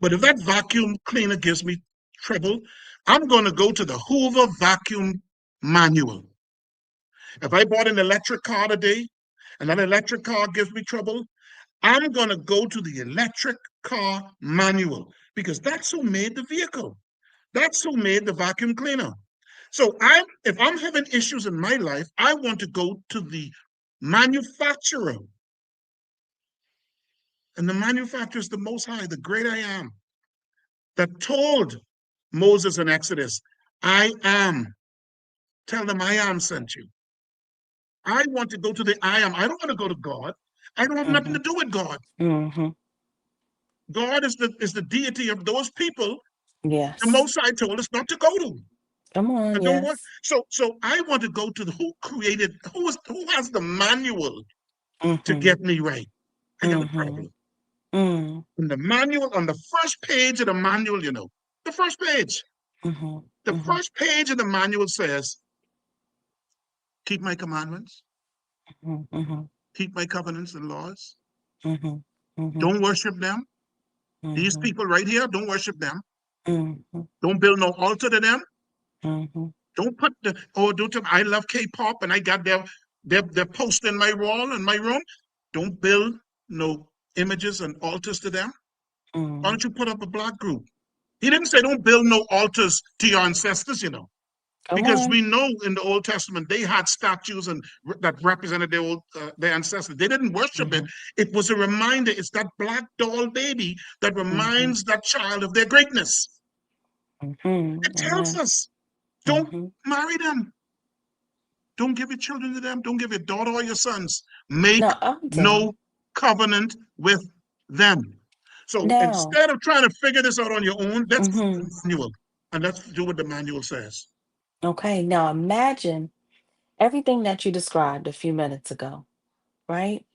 But if that vacuum cleaner gives me trouble, I'm going to go to the Hoover vacuum manual. If I bought an electric car today and that electric car gives me trouble, I'm going to go to the electric car manual because that's who made the vehicle. That's who made the vacuum cleaner. So if I'm having issues in my life, I want to go to the manufacturer. And the manufacturer is the Most High, the great I am, that told Moses in Exodus, I am. Tell them I am sent you. I want to go to the I am. I don't want to go to God. I don't have nothing to Mhm. do with God. Mhm. God is the deity of those people the Yes. Most High told us not to go to. Come on. And don't want Yes. so I want to go to who has the manual to Mhm. get me right. I got a Mhm. problem. Mm. In the manual, on the first page of the manual, the first page. Mhm. The Mhm. first page of the manual says, keep my commandments, Mhm. Mhm. keep my covenants and laws. Mhm. Mhm. Don't worship them. These Mhm. people right here, don't worship them. Mhm. Don't build no altar to them. Mhm. Don't put do to I love K-pop and I got their post in my wall in my room. Don't build no images and altars to them. Why Mm. don't you put up a black group? He didn't say don't build no altars to your ancestors, Come because on. we know in the Old Testament they had statues and that represented their ancestors. They didn't worship it. Mhm. It was a reminder. It's that black doll baby that Mhm. reminds that child of their greatness. Mhm. It tells Amen. us don't Mhm. marry them. Don't give your children to them. Don't give your daughter or your sons. Make No, I'm no done. covenant with them. So Now, instead of trying to figure this out on your own, let's go to mhm. the manual and let's do what the manual says. Okay. Now imagine everything that you described a few minutes ago, right?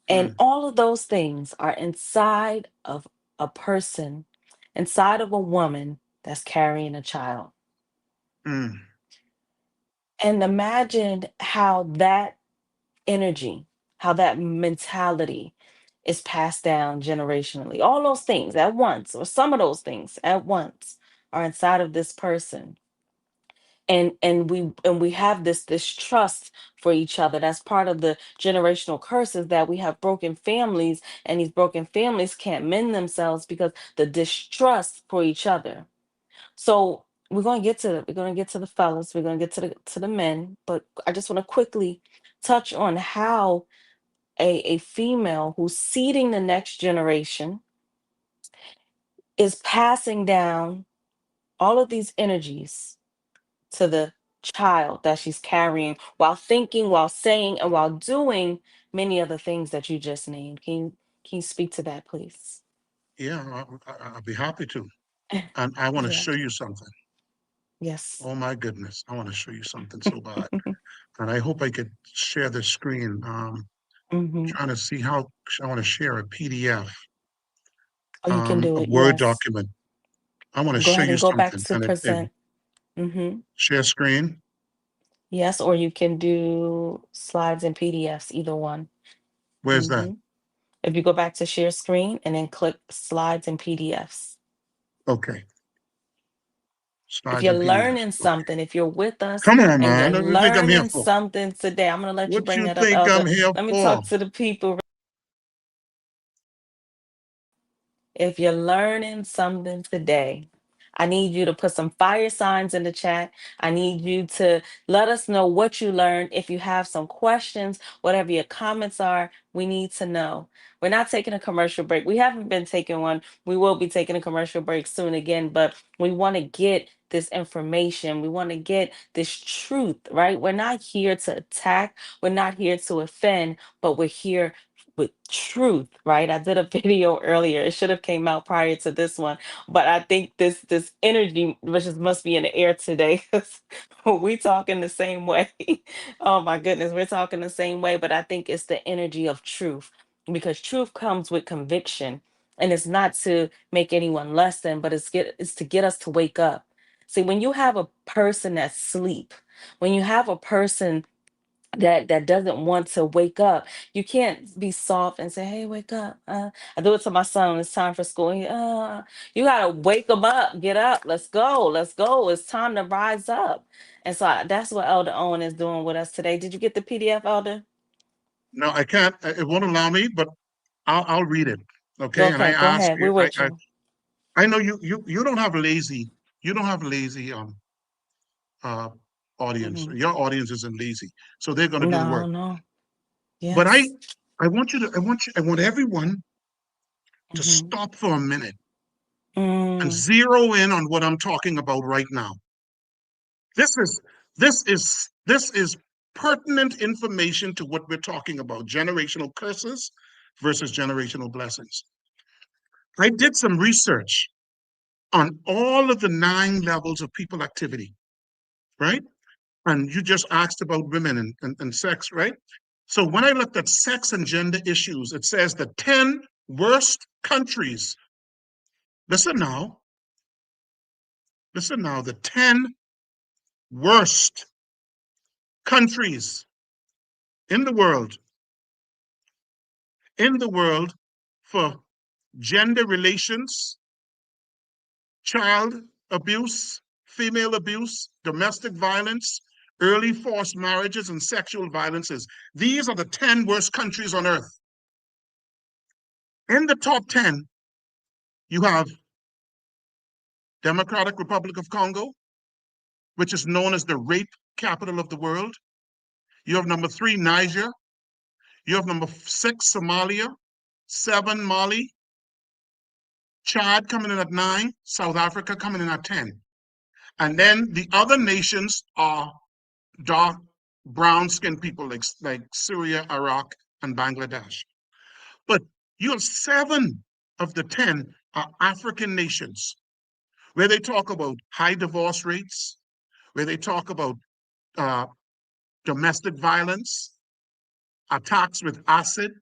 And Mm, all of those things are inside of a person, inside of a woman that's carrying a child. mm, And imagine how that energy, how that mentality is passed down generationally. All those things at once, or some of those things at once, are inside of this person. And we have this trust for each other. That's part of the generational curses, that we have broken families, and these broken families can't mend themselves because the distrust for each other. So we're gonna get to the fellas, we're gonna get to the men, but I just want to quickly touch on how a female who's seeding the next generation is passing down all of these energies to the child that she's carrying while thinking, while saying, and while doing many of the things that you just named. Can you speak to that, please? Yeah, I'll be happy to. And I want to Yeah. show you something. Yes. Oh my goodness, I want to show you something so bad. And I hope I could share the screen. Hmm. Trying to see how I want to share a PDF, Oh, you can do a it. Word Yes. document. I want to Go show ahead you and go back something. to And it present. Hmm. share screen. Yes, or you can do slides and PDFs, either one. Where's that? Hmm. If you go back to share screen and then click slides and PDFs. Okay, If slides you're and PDF. learning Okay. something, if you're with us Come on, and you're man. What do you think I'm here learning for? something today, I'm going to let you What bring you that up, think Elder. I'm here Let me for? talk to the people. If you're learning something today, I need you to put some fire signs in the chat. I need you to let us know what you learned. If you have some questions, whatever your comments are, we need to know. We're not taking a commercial break. We haven't been taking one. We will be taking a commercial break soon again, but we want to get this information. We want to get this truth, right? We're not here to attack. We're not here to offend, but we're here with truth, right? I did a video earlier. It should have came out prior to this one, but I think this energy which must be in the air today, 'cause we talking the same way. Oh my goodness, we're talking the same way, but I think it's the energy of truth, because truth comes with conviction, and it's not to make anyone less than, but it's to get us to wake up. See, when you have a person that's asleep, when you have a person that doesn't want to wake up, you can't be soft and say, hey, wake up. I do it to my son when it's time for school. You gotta wake them up, get up, let's go, it's time to rise up. And so that's what Elder Owen is doing with us today. Did you get the PDF, Elder? No, I can't. It won't allow me, but I'll read it. Okay. And I Okay, go ask ahead, you. we're with you. I know you don't have lazy. You don't have lazy uh audience. Hmm. Your audience isn't lazy, so they're going to do the No, work. no. But Yes. I want everyone to Hmm. stop for a minute and Mm. zero in on what I'm talking about right now. This is this is pertinent information to what we're talking about: generational curses versus generational blessings. I did some research on all of the 9 levels of people activity, right? And you just asked about women and sex, right? So when I looked at sex and gender issues, it says the 10 worst countries. Listen now, listen now, the 10 worst countries in the world, in the world for gender relations, child abuse, female abuse, domestic violence, early forced marriages, and sexual violences. These are the 10 worst countries on earth. In the top 10, you have Democratic Republic of Congo, which is known as the rape capital of the world. You have number 3, Niger. You have number 6, Somalia. 7, Mali. Chad coming in at 9. South Africa coming in at 10. And then the other nations are dark brown skinned people like Syria, Iraq, and Bangladesh. But you have 7 of the 10 are African nations where they talk about high divorce rates, where they talk about uh, domestic violence, attacks with acid,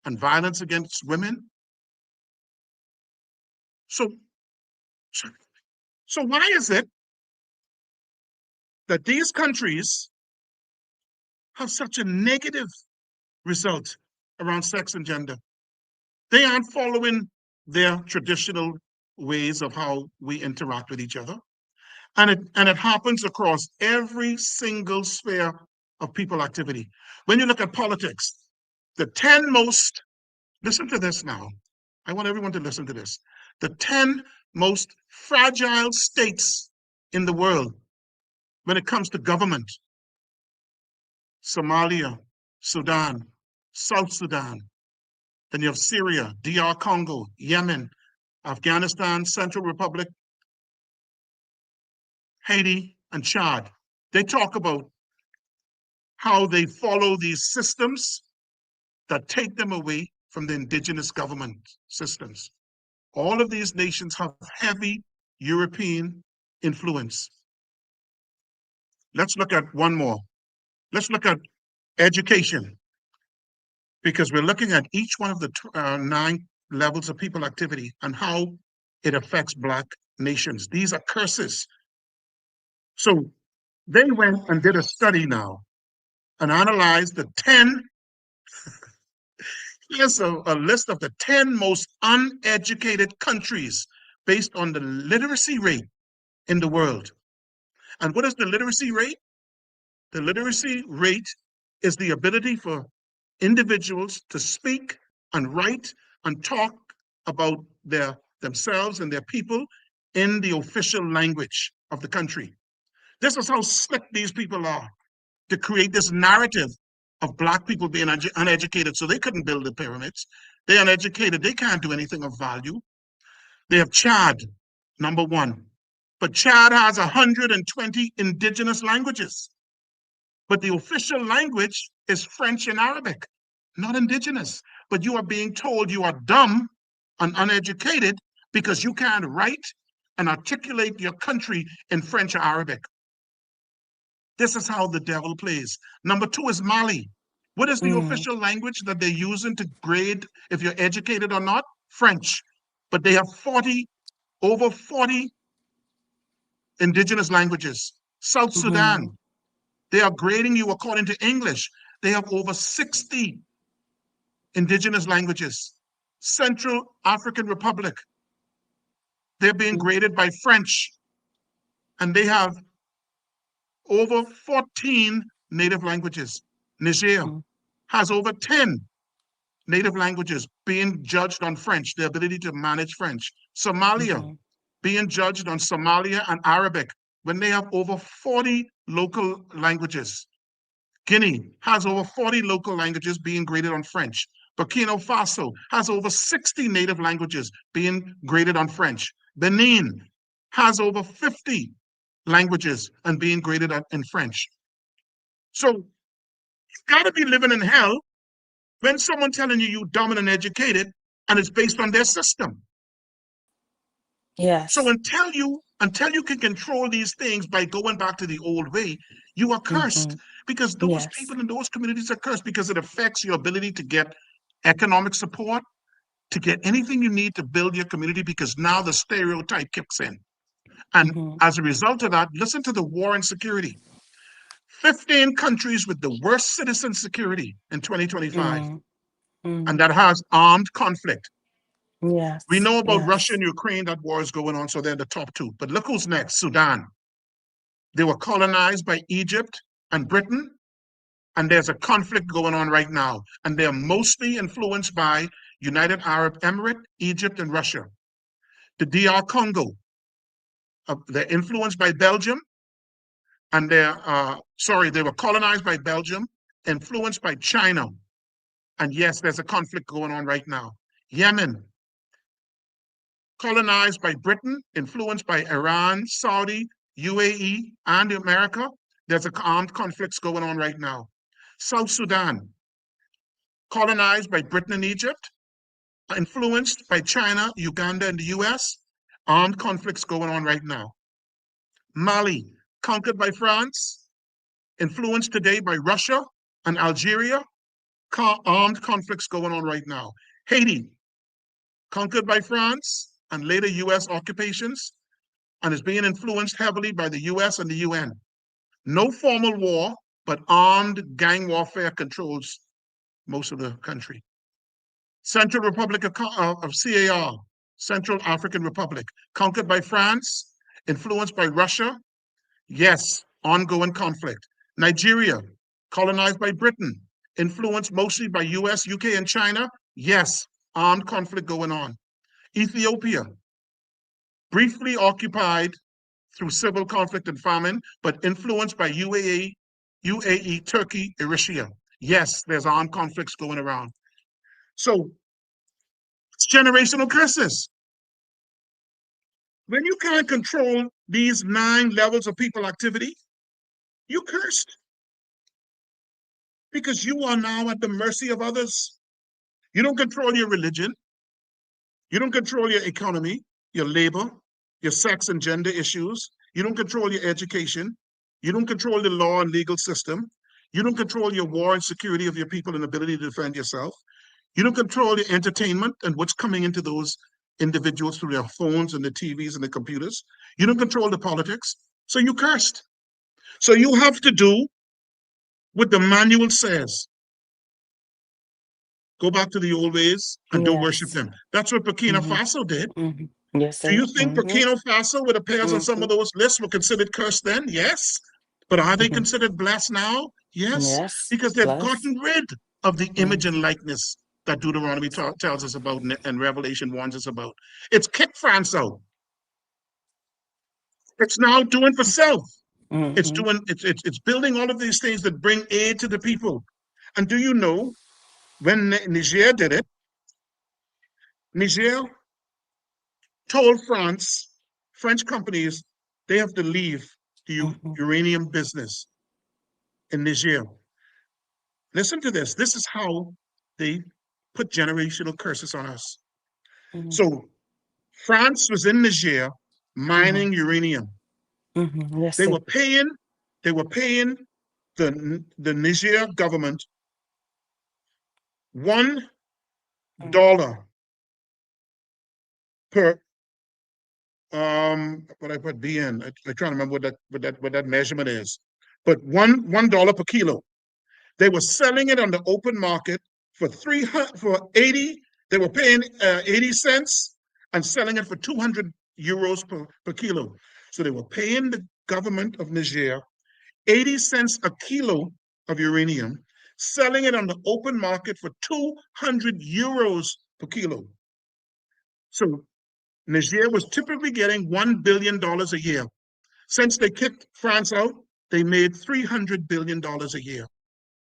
and violence against women. So, so why is it that these countries have such a negative result around sex and gender? They aren't following their traditional ways of how we interact with each other. And it happens across every single sphere of people activity. When you look at politics, the 10 most, listen to this now. I want everyone to listen to this. The 10 most fragile states in the world when it comes to government: Somalia, Sudan, South Sudan. Then you have Syria, DR Congo, Yemen, Afghanistan, Central Republic, Haiti, and Chad. They talk about how they follow these systems that take them away from the indigenous government systems. All of these nations have heavy European influence. Let's look at one more. Let's look at education, because we're looking at each one of the 9 levels of people activity and how it affects Black nations. These are curses. So they went and did a study now and analyzed the 10, here's a list of the 10 most uneducated countries based on the literacy rate in the world. And what is the literacy rate? The literacy rate is the ability for individuals to speak and write and talk about themselves and their people in the official language of the country. This is how slick these people are to create this narrative of Black people being uneducated, so they couldn't build the pyramids. They're uneducated. They can't do anything of value. They have Chad, number 1. But Chad has 120 indigenous languages. But the official language is French and Arabic, not indigenous. But you are being told you are dumb and uneducated because you can't write and articulate your country in French or Arabic. This is how the devil plays. Number 2 is Mali. What is the Mm, official language that they're using to grade if you're educated or not? French. But they have over 40 indigenous languages. South mhm, Sudan, they are grading you according to English. They have over 60 indigenous languages. Central African Republic, they're being mm, graded by French, and they have over 14 native languages. Niger mm, has over 10 native languages being judged on French, the ability to manage French. Somalia mhm, being judged on Somalia and Arabic when they have over 40 local languages. Guinea has over 40 local languages being graded on French. Burkina Faso has over 60 native languages being graded on French. Benin has over 50 languages and being graded in French. So you've got to be living in hell when someone telling you you're dumb and uneducated and it's based on their system. So yes. until you can control these things by going back to the old way, you are cursed, Mhm, because those yes. people in those communities are cursed, because it affects your ability to get economic support, to get anything you need to build your community, because now the stereotype kicks in. And Mhm, as a result of that, listen to the war and security. 15 countries with the worst citizen security in 2025, mm, and mm, that has armed conflict. We yes. know about Russia Yes. and Ukraine, that war is going on, so they're the top 2. But look who's next: Sudan. They were colonized by Egypt and Britain, and there's a conflict going on right now. And they're mostly influenced by United Arab Emirates, Egypt, and Russia. The DR Congo, they're influenced by Belgium, and they were colonized by Belgium, influenced by China. And yes, there's a conflict going on right now. Yemen, colonized by Britain, influenced by Iran, Saudi, UAE, and America. There's armed conflicts going on right now. South Sudan, colonized by Britain and Egypt, influenced by China, Uganda, and the US. Armed conflicts going on right now. Mali, conquered by France, influenced today by Russia and Algeria. Armed conflicts going on right now. Haiti, conquered by France and later US occupations, and is being influenced heavily by the US and the UN. No formal war, but armed gang warfare controls most of the country. Central Republic of CAR, Central African Republic, conquered by France, influenced by Russia. Yes, ongoing conflict. Nigeria, colonized by Britain, influenced mostly by US, UK, and China. Yes, armed conflict going on. Ethiopia, briefly occupied through civil conflict and famine, but influenced by UAE, Turkey, Eritrea. Yes, there's armed conflicts going around. So it's generational curses. When you can't control these 9 levels of people activity, you cursed because you are now at the mercy of others. You don't control your religion. You don't control your economy, your labor, your sex and gender issues. You don't control your education. You don't control the law and legal system. You don't control your war and security of your people and ability to defend yourself. You don't control your entertainment and what's coming into those individuals through their phones and the TVs and the computers. You don't control the politics. So you cursed. So you have to do what the manual says. Go back to the old ways and don't worship Yes. them. That's what Burkina Hmm. Faso did. Hmm. Yes, Do you sir. think Burkina Faso, with appears on some Hmm. of those lists, were considered cursed then? Yes. But are they Hmm. considered blessed now? Yes. Yes. Because they've Bless. gotten rid of the image and Hmm. likeness that Deuteronomy tells us about and Revelation warns us about. It's kicked France out. It's now doing for self. Hmm. It's building all of these things that bring aid to the people. And do you know when Niger did it, Niger told France, French companies, they have to leave the Hmm. uranium business in Niger. Listen to this. This is how they put generational curses on us. Hmm. So France was in Niger Hmm. mining uranium. Hmm. Yes, They sir. were paying, they were paying the Niger government $1 per what I put B in. I trying to remember what that measurement is. But $1 per kilo. They were selling it on the open market for 300 for 80. They were paying 80 cents and selling it for 200 euros per kilo. So they were paying the government of Niger 80 cents a kilo of uranium, selling it on the open market for 200 euros per kilo. So Niger was typically getting $1 billion a year. Since they kicked France out, they made $300 billion a year.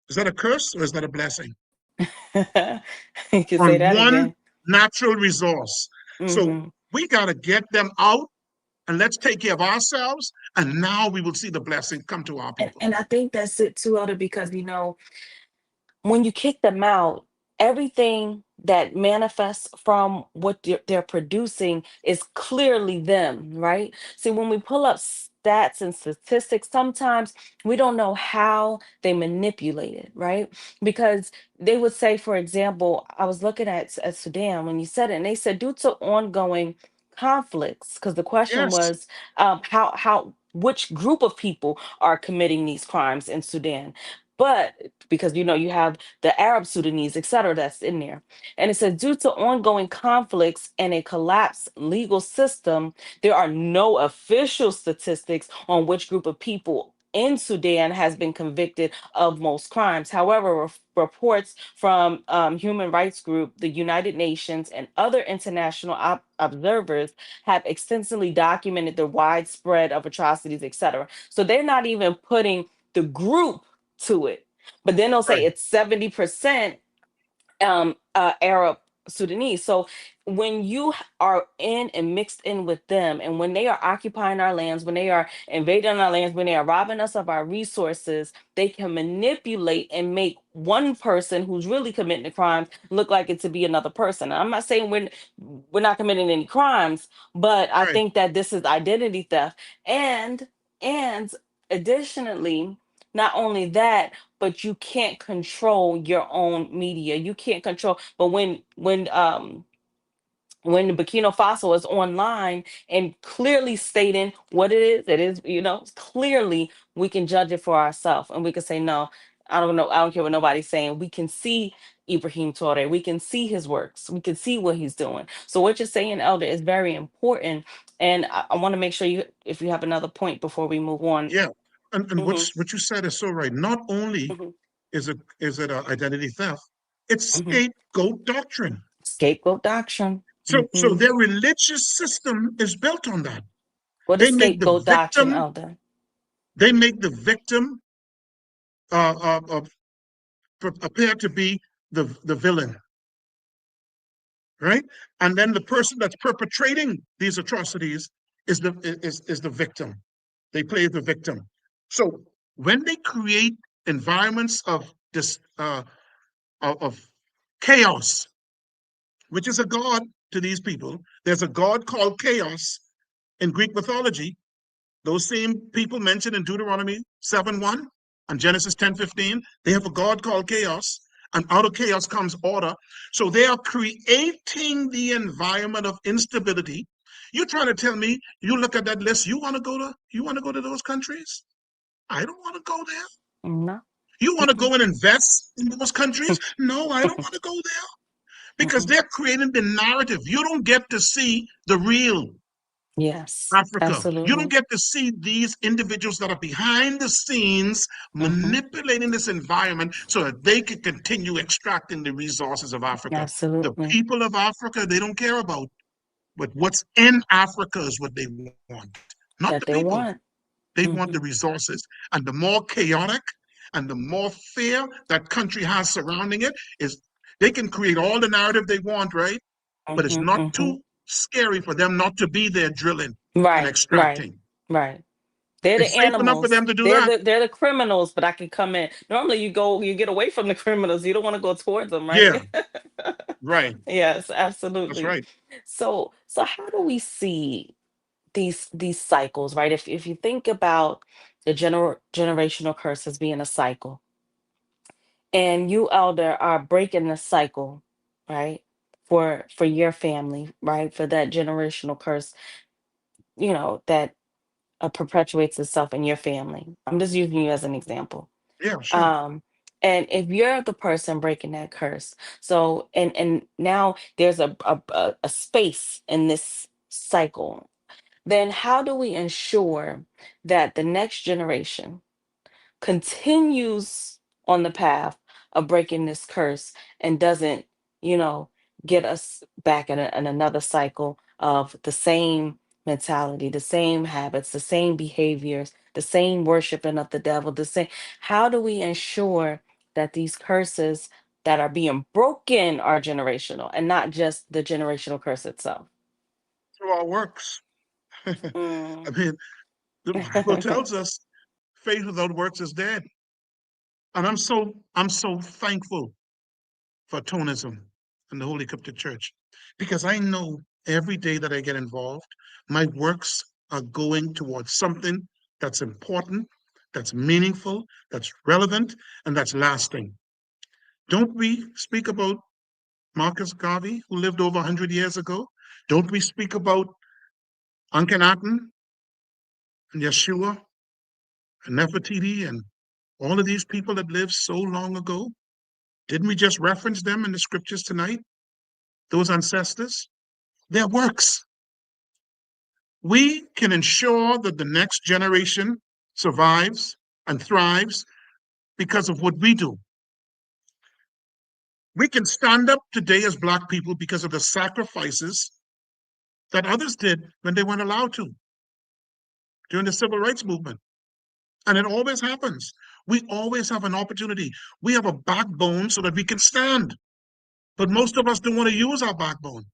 Is that a curse or is that a blessing? You can say On that one again. natural resource. So Hmm. we got to get them out and let's take care of ourselves. And now we will see the blessing come to our And people. and I think that's it too, Elder, because when you kick them out, everything that manifests from what they're producing is clearly them, right? See, when we pull up stats and statistics, sometimes we don't know how they manipulate it, right? Because they would say, for example, I was looking at Sudan when you said it, and they said due to ongoing conflicts, because the question Yes, was how which group of people are committing these crimes in Sudan. But because you have the Arab Sudanese, et cetera, that's in there. And it says, due to ongoing conflicts and a collapsed legal system, there are no official statistics on which group of people in Sudan has been convicted of most crimes. However, reports from human rights group, the United Nations, and other international observers have extensively documented the widespread of atrocities, et cetera. So they're not even putting the group to it, but then they'll say right, it's 70% Arab Sudanese. So when you are in and mixed in with them, and when they are occupying our lands, when they are invading our lands, when they are robbing us of our resources, they can manipulate and make one person who's really committing the crimes look like it to be another person. And I'm not saying we're not committing any crimes, but I right. think that this is identity theft. And additionally, not only that, but you can't control your own media. You can't control. But when the Burkina Faso is online and clearly stating what it is, clearly we can judge it for ourselves and we can say no. I don't know. I don't care what nobody's saying. We can see Ibrahim Torre. We can see his works. We can see what he's doing. So what you're saying, Elder, is very important. And I want to make sure if you have another point before we move on. Yeah. And Hmm. what you said is so right. Not only Hmm. is it identity theft, it's Hmm. scapegoat doctrine. Scapegoat doctrine. So Hmm. their religious system is built on that. What They is make the scapegoat doctrine, victim, Elder? they make the victim uh, uh, uh, appear to be the villain, right? And then the person that's perpetrating these atrocities is the victim. They play the victim. So when they create environments of this of chaos, which is a god to these people, there's a god called chaos in Greek mythology. Those same people mentioned in Deuteronomy 7:1 and Genesis 10:15, they have a God called chaos, and out of chaos comes order. So they are creating the environment of instability. You're trying to tell me, you look at that list, you want to go to those countries? I don't want to go there. No. You want to Mm-mm. go and invest in those countries? No, I don't want to go there because Mm-mm. they're creating the narrative. You don't get to see the real Yes, Africa. You don't absolutely. get to see these individuals that are behind the scenes Hmm. manipulating this environment so that they can continue extracting the resources of Africa. The Absolutely. people of Africa, they don't care about, but what's in Africa is what they want, not the That they people. want. They want the Hmm. resources. And the more chaotic and the more fear that country has surrounding it is they can create all the narrative they want, right? But it's Hmm. not Hmm. too scary for them not to be there drilling and Right, right, extracting. right. They're the It's safe enough for animals. them to do that. They're the criminals, but I can come in. Normally you get away from the criminals. You don't want to go towards them, Yeah, right? right. Yes, That's absolutely. right. So how do we see these cycles, right? If you think about the generational curse as being a cycle, and you, Elder, are breaking the cycle, right? For your family, right? For that generational curse, that perpetuates itself in your family. I'm just using you as an example. Yeah, sure. um and if you're the person breaking that curse, so and now there's a space in this cycle, then how do we ensure that the next generation continues on the path of breaking this curse and doesn't, you know, get us back in another cycle of the same mentality, the same habits, the same behaviors, the same worshiping of the devil, the same. How do we ensure that these curses that are being broken are generational and not just the generational curse itself? Through our works. I Mm. mean, the Bible tells us faith without works is dead. And I'm so thankful for Tonism and the Holy Coptic Church because I know every day that I get involved, my works are going towards something that's important, that's meaningful, that's relevant, and that's lasting. Don't we speak about Marcus Garvey, who lived over 100 years ago? Don't we speak about Akhenaten and Yeshua and Nefertiti and all of these people that lived so long ago? Didn't we just reference them in the scriptures tonight? Those ancestors? Their works. We can ensure that the next generation survives and thrives because of what we do. We can stand up today as Black people because of the sacrifices that others did when they weren't allowed to during the civil rights movement. And it always happens. We always have an opportunity. We have a backbone so that we can stand. But most of us don't want to use our backbone.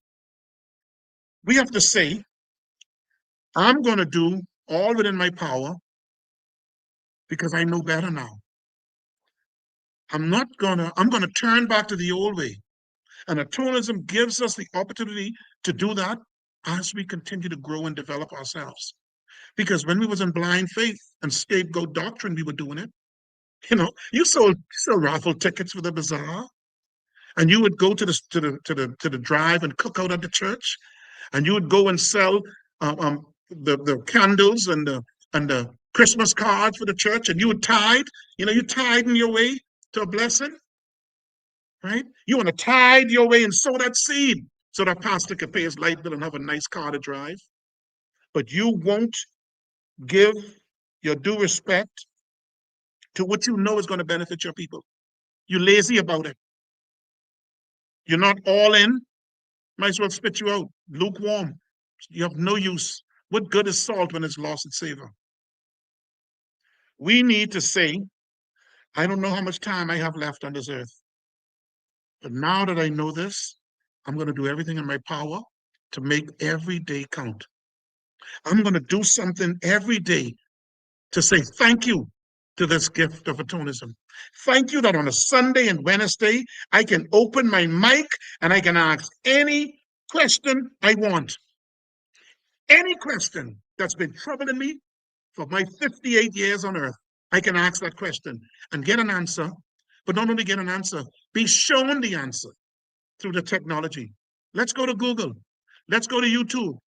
We have to say, I'm going to do all within my power because I know better now. I'm going to turn back to the old way. And atonism gives us the opportunity to do that as we continue to grow and develop ourselves. Because when we was in blind faith and scapegoat doctrine, we were doing it. You sold raffle tickets for the bazaar, and you would go to the drive and cook out at the church, and you would go and sell the candles and the Christmas cards for the church, and you would tithe. You tithe in your way to a blessing, right? You want to tithe your way and sow that seed so that pastor can pay his light bill and have a nice car to drive. But you won't give your due respect to what you know is going to benefit your people. You're lazy about it. You're not all in. Might as well spit you out. Lukewarm. You have no use What good is salt when it's lost its savor? We need to say, I don't know how much time I have left on this earth, but now that I know this, I'm going to do everything in my power to make every day count. I'm going to do something every day to say thank you to this gift of atonism. Thank you that on a Sunday and Wednesday, I can open my mic and I can ask any question I want. Any question that's been troubling me for my 58 years on earth, I can ask that question and get an answer. But not only get an answer, be shown the answer through the technology. Let's go to Google. Let's go to YouTube.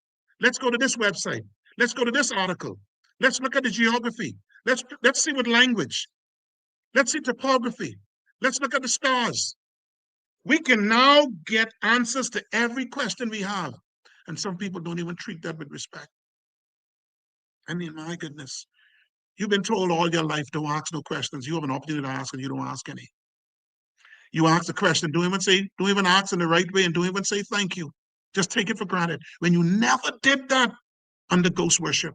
Let's go to this website. Let's go to this article. Let's look at the geography. Let's see what language. Let's see topography. Let's look at the stars. We can now get answers to every question we have. And some people don't even treat that with respect. I mean, my goodness. You've been told all your life, don't ask no questions. You have an opportunity to ask and you don't ask any. You ask a question, don't even ask in the right way and don't even say thank you. Just take it for granted. When you never did that under ghost worship,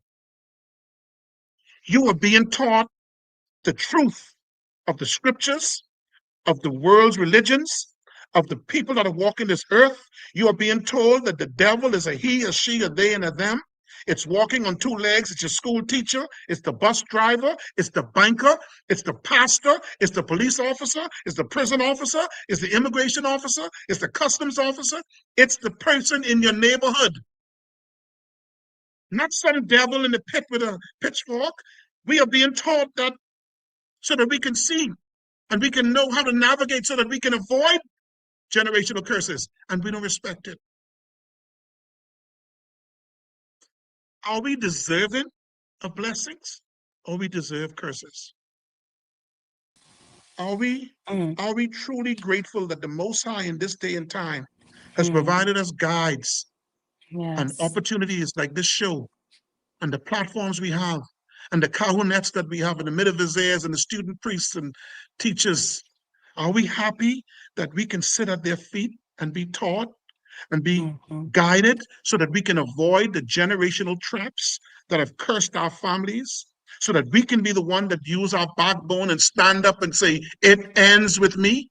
you are being taught the truth of the scriptures, of the world's religions, of the people that are walking this earth. You are being told that the devil is a he, a she, a they, and a them. It's walking on two legs. It's your school teacher. It's the bus driver. It's the banker. It's the pastor. It's the police officer. It's the prison officer. It's the immigration officer. It's the customs officer. It's the person in your neighborhood. Not some devil in the pit with a pitchfork. We are being taught that so that we can see and we can know how to navigate so that we can avoid generational curses, and we don't respect it. Are we deserving of blessings or we deserve curses? Are we Mm, are we truly grateful that the Most High in this day and time has mm, provided us guides and yes. opportunities like this show and the platforms we have and the kahunets that we have and the midwives and the student priests and teachers? Are we happy that we can sit at their feet and be taught and be Mm-hmm, guided so that we can avoid the generational traps that have cursed our families, so that we can be the one that use our backbone and stand up and say, it ends with me.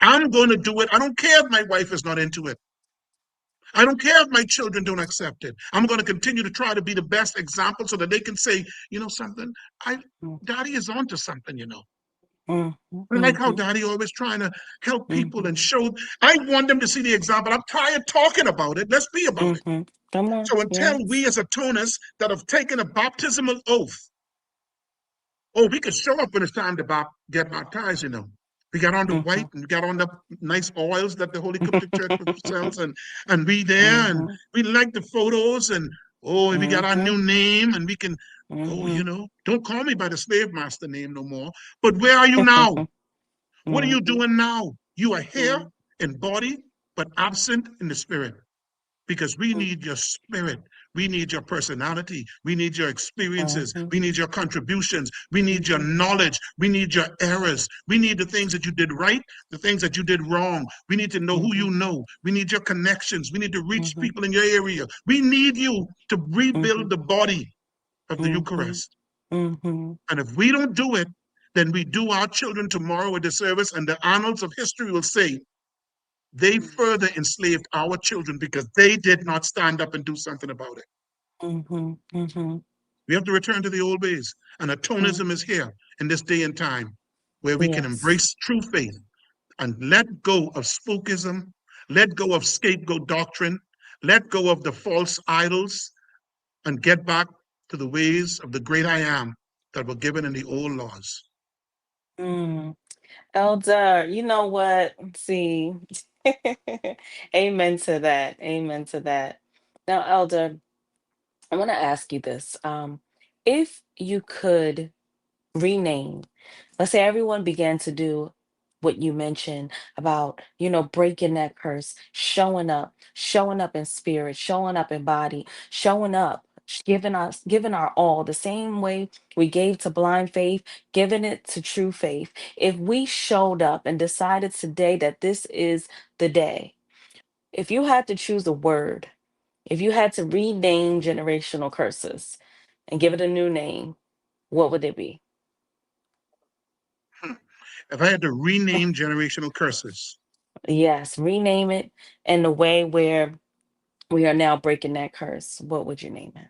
I'm going to do it. I don't care if my wife is not into it. I don't care if my children don't accept it. I'm going to continue to try to be the best example so that they can say, you know something, I daddy is onto something, you know. mm-hmm, I like how mm-hmm, daddy always trying to help people mm-hmm, and show. I want them to see the example. I'm tired of talking about it. Let's be about it. mm-hmm. Come on. So until we Yes. as atonists that have taken a baptismal oath, oh, we could show up when it's time to get baptized, you know. We got on the white Mm-hmm, and got on the nice oils that the Holy Coptic Church sells, and we there and mm-hmm, we like the photos and oh, we got our mm-hmm, new name and we can, oh, mm-hmm, you know, don't call me by the slave master name no more. But where are you now? What are you mm-hmm, doing now? You are here mm-hmm, in body, but absent in the spirit because we need your spirit. We need your personality. We need your experiences. mm-hmm, We need your contributions. We need your mm-hmm, knowledge. We need your errors. We need the things that you did right, the things that you did wrong. We need to know who mm-hmm, you know. We need your connections. We need to reach mm-hmm, people in your area. We need you to mm-hmm, rebuild the body of the mm-hmm, Eucharist. mm-hmm, And if we don't do it, then we do our children tomorrow a disservice, and the annals of history will say they further enslaved our children because they did not stand up and do something about it. mm-hmm, mm-hmm. We have to return to the old ways. And atonism is here in this day and time where we can Yes. embrace true faith and let go of spookism, let go of scapegoat doctrine, let go of the false idols, and get back to the ways of the great I am that were given in the old laws. Mm. Elder, you know what? See, amen to that. Amen to that. Now, Elder, I want to ask you this. If you could rename, let's say everyone began to do what you mentioned about, breaking that curse, showing up in spirit, showing up in body, showing up, giving our all the same way we gave to blind faith, giving it to true faith. If we showed up and decided today that this is the day, if you had to choose a word, If you had to rename generational curses and give it a new name, what would it be? Hmm. If I had to rename generational curses, Yes, rename it in the way where we are now breaking that curse. What would you name it?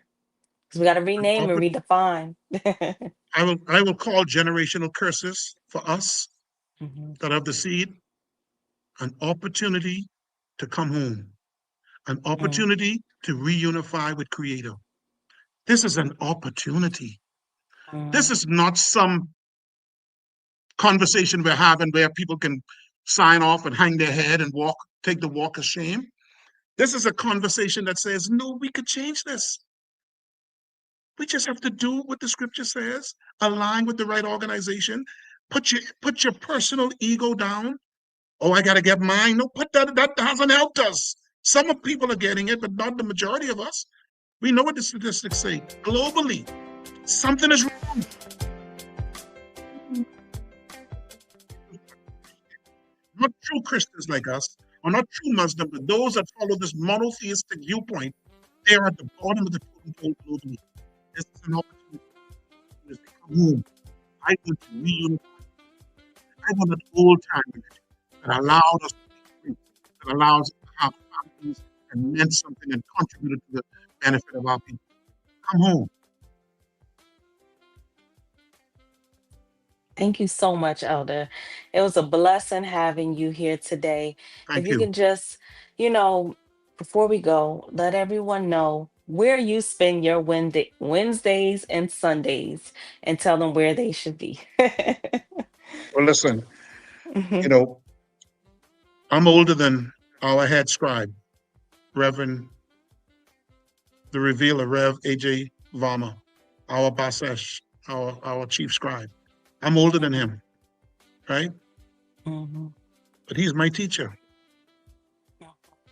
Because we got to an rename and oppor- redefine. I will call generational curses for us Mhm, that have the seed an opportunity to come home, an mm, opportunity to reunify with Creator. This is an opportunity. This mm, is not some conversation we're having where people can sign off and hang their head and walk, take the walk of shame. This is a conversation that says, no, we could change this. We just have to do what the scripture says, align with the right organization, put your personal ego down. Oh, I gotta get mine. No, put that hasn't helped us. Some of people are getting it, but not the majority of us. We know what the statistics say. Globally, something is wrong. Not true Christians like us, or not true Muslims, but those that follow this monotheistic viewpoint, they're at the bottom of the totem pole globally. This is an opportunity to come home. I want to reunify. I want an old time religion that allowed us to be free, that allows us to have families and meant something and contributed to the benefit of our people. Come home. Thank you so much, Elder. It was a blessing having you here today. If Thank you you. can just, you know, before we go, let everyone know where you spend your Wednesdays and Sundays and tell them where they should be. Well, listen, you Mhm, know, I'm older than our head scribe, Reverend the Revealer, Rev AJ Vama, our Basesh, our chief scribe. I'm older than mhm, him, right? mhm, But he's my teacher.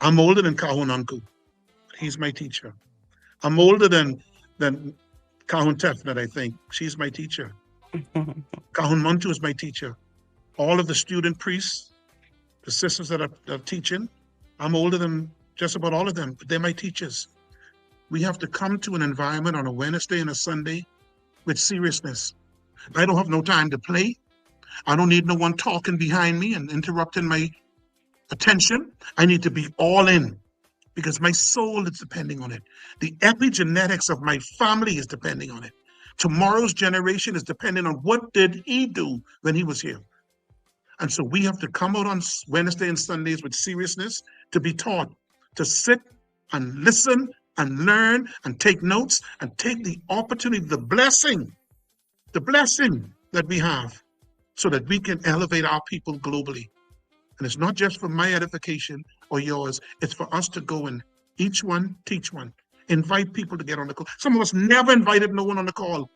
I'm older than Kahun Anku, but he's my teacher. I'm older than Kahun Tefnet, I think. She's my teacher. mhm, Kahun Mantu is my teacher. All of the student priests, the sisters that are teaching, I'm older than just about all of them, but they're my teachers. We have to come to an environment on a Wednesday and a Sunday with seriousness. I don't have no time to play. I don't need no one talking behind me and interrupting my attention. I need to be all in because my soul is depending on it. The epigenetics of my family is depending on it. Tomorrow's generation is depending on what did he do when he was here. And so we have to come out on Wednesday and Sundays with seriousness to be taught, to sit and listen and learn and take notes and take the opportunity, the blessing that we have so that we can elevate our people globally. And it's not just for my edification or yours, it's for us to go and each one teach one. Invite people to get on the call. Some of us never invited no one on the call.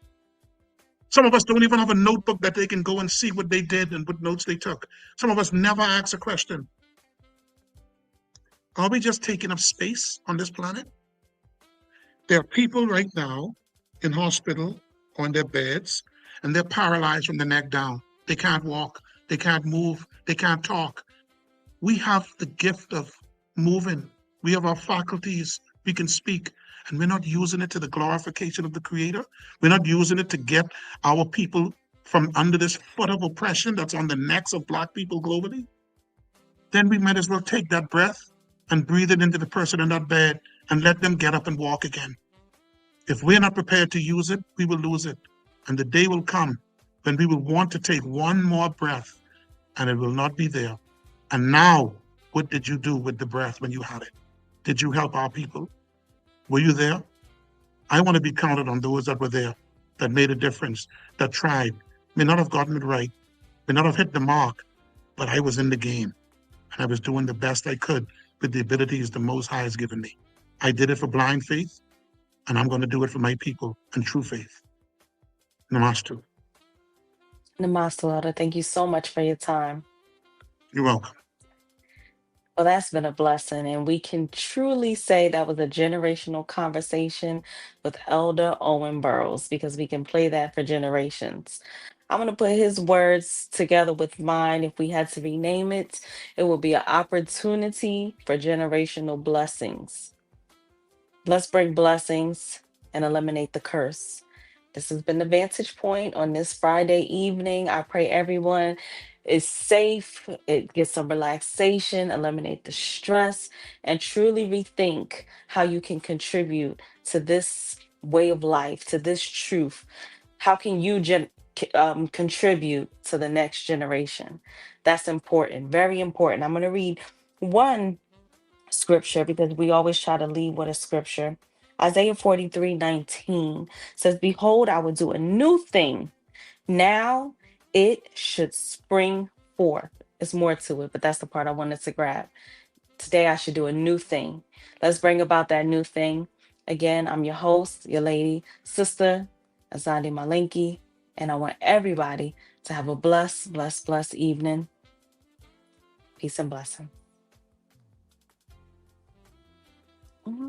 Some of us don't even have a notebook that they can go and see what they did and what notes they took. Some of us never ask a question. Are we just taking up space on this planet? There are people right now in hospital on their beds and they're paralyzed from the neck down. They can't walk, they can't move, they can't talk. We have the gift of moving. We have our faculties. We can speak, and we're not using it to the glorification of the Creator. We're not using it to get our people from under this foot of oppression that's on the necks of Black people globally. Then we might as well take that breath and breathe it into the person in that bed and let them get up and walk again. If we're not prepared to use it, we will lose it. And the day will come when we will want to take one more breath and it will not be there. And now, what did you do with the breath when you had it? Did you help our people? Were you there? I want to be counted on those that were there, that made a difference, that tried. May not have gotten it right, may not have hit the mark, but I was in the game and I was doing the best I could with the abilities the Most High has given me. I did it for blind faith, and I'm going to do it for my people and true faith. Namaste. Namaste, Elder. Thank you so much for your time. You're welcome. Well, that's been a blessing, and we can truly say that was a generational conversation with Elder Owen Burroughs because we can play that for generations. I'm going to put his words together with mine. If we had to rename it, it would be an opportunity for generational blessings. Let's bring blessings and eliminate the curse. This has been the Vantage Point on this Friday evening. I pray everyone is safe, it gets some relaxation, eliminate the stress, and truly rethink how you can contribute to this way of life, to this truth. How can you contribute to the next generation? That's important, very important. I'm going to read one scripture because we always try to lead with a scripture. Isaiah 43:19 says, "Behold, I will do a new thing. Now it should spring forth." It's more to it, but that's the part I wanted to grab. Today I should do a new thing. Let's bring about that new thing. Again, I'm your host, your lady, sister, Azadi Malinki, and I want everybody to have a blessed, blessed, blessed evening. Peace and blessing. Mhm.